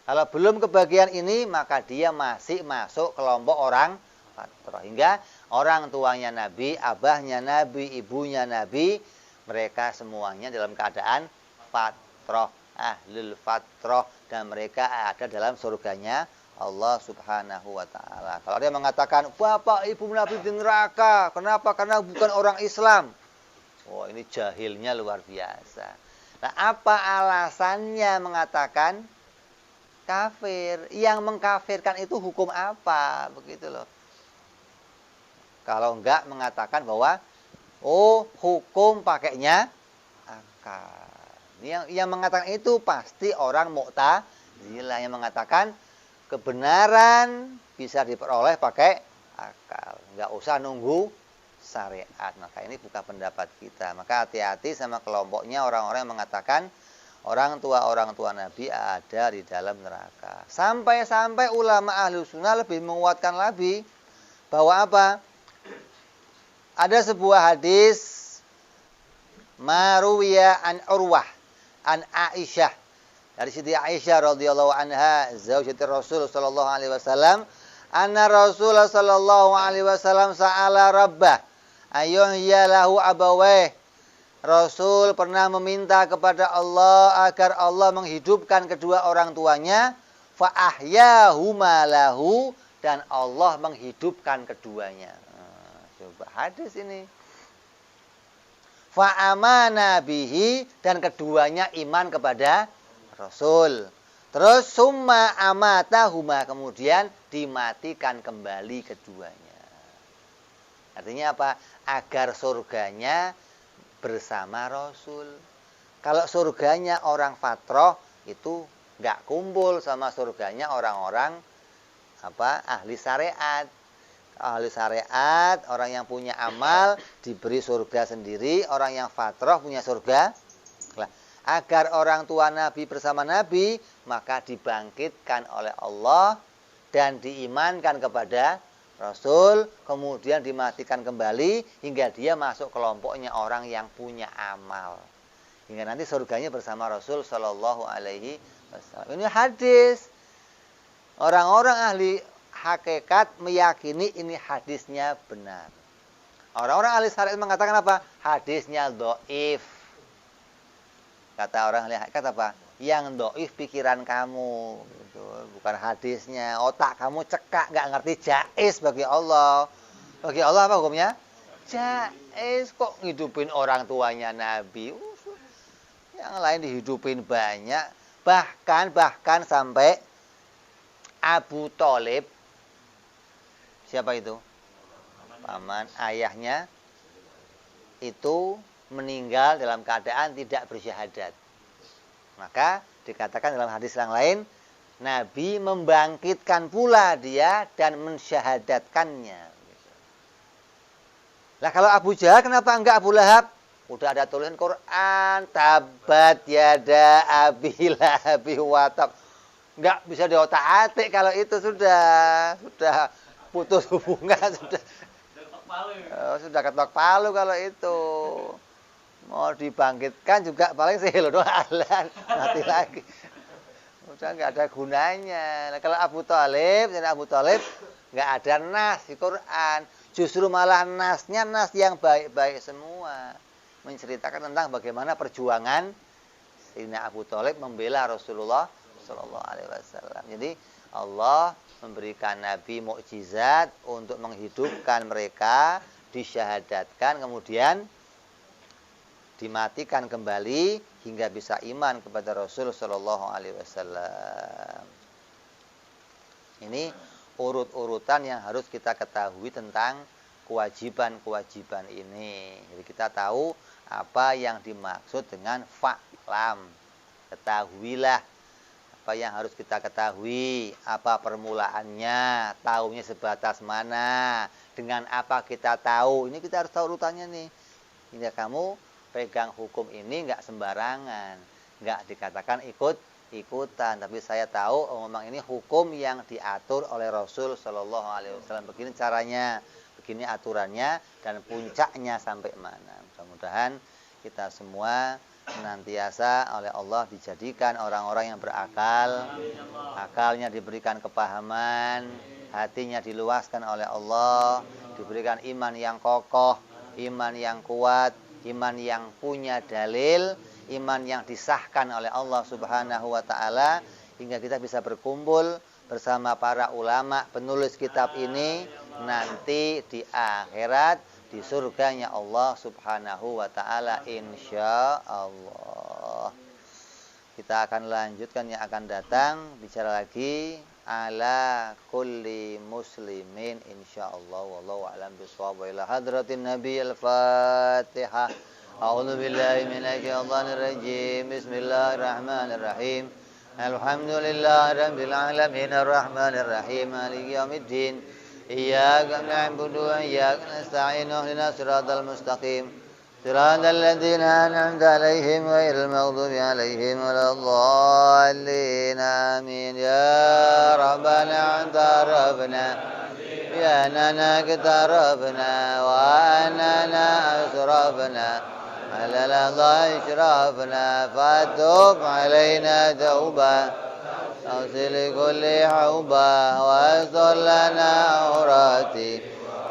Kalau belum kebagian ini, maka dia masih masuk kelompok orang fatrah. Hingga orang tuanya Nabi, abahnya Nabi, ibunya Nabi, mereka semuanya dalam keadaan fatrah, ahlul fatrah, dan mereka ada dalam surganya Allah subhanahu wa ta'ala. Kalau dia mengatakan, bapak ibu Nabi di neraka, kenapa? Karena bukan orang Islam. Oh, ini jahilnya luar biasa. Nah, apa alasannya mengatakan kafir? Yang mengkafirkan itu hukum apa? Begitu loh. Kalau enggak mengatakan bahwa, oh hukum pakainya akal. Yang mengatakan itu pasti orang Mu'tazilah yang mengatakan kebenaran bisa diperoleh pakai akal, nggak usah nunggu syariat. Maka ini bukan pendapat kita. Maka hati-hati sama kelompoknya orang-orang yang mengatakan orang tua Nabi ada di dalam neraka. Sampai-sampai ulama ahlu sunnah lebih menguatkan lagi bahwa apa? Ada sebuah hadis Maruwiya an Urwah an Aisyah, dari Siti Aisyah radhiyallahu anha zaujati Rasul sallallahu alaihi wasallam, anna Rasul sallallahu alaihi wasallam sa'ala rabbah ayyuhya lahu abawayh. Rasul pernah meminta kepada Allah agar Allah menghidupkan kedua orang tuanya, fa ahyahuma lahu, dan Allah menghidupkan keduanya. Coba hadis ini. Fa amana bihi, dan keduanya iman kepada Rasul. Terus summa amatahuma, kemudian dimatikan kembali keduanya. Artinya apa? Agar surganya bersama Rasul. Kalau surganya orang fatroh itu nggak kumpul sama surganya orang-orang ahli syariat. Ahli syariat, orang yang punya amal diberi surga sendiri, orang yang fatroh punya surga. Agar orang tua Nabi bersama Nabi, maka dibangkitkan oleh Allah dan diimankan kepada Rasul, kemudian dimatikan kembali hingga dia masuk kelompoknya orang yang punya amal, hingga nanti surganya bersama Rasul Shallallahu Alaihi Wasallam. Ini hadis. Orang-orang ahli hakikat meyakini ini hadisnya benar. Orang-orang ahli syariat mengatakan apa? Hadisnya dhaif. Kata orang ahli hakikat apa? Yang dhaif pikiran kamu, gitu. Bukan hadisnya. Otak kamu cekak, nggak ngerti jaiz bagi Allah. Bagi Allah apa hukumnya? Jaiz. Kok ngidupin orang tuanya Nabi? Yang lain dihidupin banyak. Bahkan sampai Abu Thalib. Siapa itu? Paman ayahnya itu meninggal dalam keadaan tidak bersyahadat. Maka dikatakan dalam hadis yang lain, Nabi membangkitkan pula dia dan mensyahadatkannya. Lah kalau Abu Jahal kenapa enggak Abu Lahab? Udah ada tulisan Quran, tabat yada abi lahabi watab. Enggak bisa diotak-atik kalau itu sudah putus hubungan, sudah ketok palu kalau itu. Mau dibangkitkan juga paling sehelo doang, mati lagi. Udah nggak ada gunanya. Nah, kalau Abu Thalib nggak ada nas di Quran. Justru malah nasnya nas yang baik-baik semua. Menceritakan tentang bagaimana perjuangan Sayyidina Abu Thalib membela Rasulullah Sallallahu Alaihi Wasallam. Jadi Allah memberikan Nabi mukjizat untuk menghidupkan mereka, disyahadatkan, kemudian dimatikan kembali hingga bisa iman kepada Rasul Sallallahu Alaihi Wasallam. Ini urut-urutan yang harus kita ketahui tentang kewajiban-kewajiban ini. Jadi kita tahu apa yang dimaksud dengan fa'lam. Ketahuilah apa yang harus kita ketahui, apa permulaannya, tahunya sebatas mana, dengan apa kita tahu. Ini kita harus tahu urutannya nih. Hingga kamu pegang hukum ini nggak sembarangan, nggak dikatakan ikut-ikutan. Tapi saya tahu memang ini hukum yang diatur oleh Rasul Shallallahu Alaihi Wasallam. Begini caranya, begini aturannya, dan puncaknya sampai mana. Mudah-mudahan kita semua senantiasa oleh Allah dijadikan orang-orang yang berakal, akalnya diberikan kepahaman, hatinya diluaskan oleh Allah, diberikan iman yang kokoh, iman yang kuat, iman yang punya dalil, iman yang disahkan oleh Allah Subhanahu wa taala, hingga kita bisa berkumpul bersama para ulama penulis kitab ini nanti di akhirat, di surganya Allah Subhanahu wa taala insyaallah. Kita akan lanjutkan yang akan datang, bicara lagi ala kulli muslimin insyaallah. Wallahu a'lam bishawab. Ila hadratin nabi al-fatihah. أعوذ بالله من الشيطان الرجيم بسم الله الرحمن الرحيم الحمد لله رب العالمين الرحمن الرحيم مالك يوم الدين إياك نعبد وإياك نستعين اهدنا الصراط المستقيم صراط الذين أنعمت عليهم غير المغضوب عليهم ولا الضالين آمين يا ربنا اعترفنا بأننا اقترفنا وأننا أسرفنا على الأعضاء إشرافنا فتوب علينا توبة أغسل كل حوبة واستر لنا عوراتي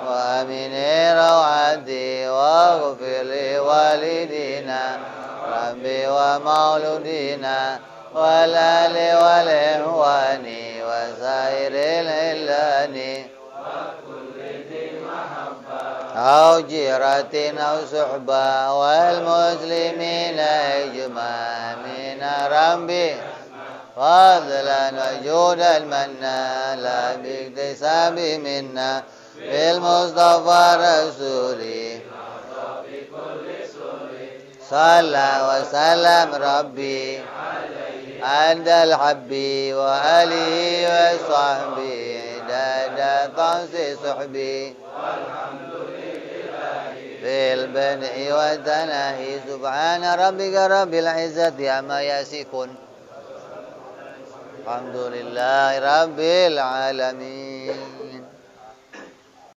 وأمن روعتي واغفر لوالدينا ربي ومولودينا والآل والإخوان وسائر الإلان أو جيرة أو صحبة والمسلمين أجمعين ربي فضلا وجودا منا لا باكتساب منا بالمصطفى رسولي صلى وسلم ربي عند الحبي وآله وصحبه دادا طنس صحبي في البدء والتناهي سبحان ربك رب العزة عما يصفون الحمد لله رب العالمين.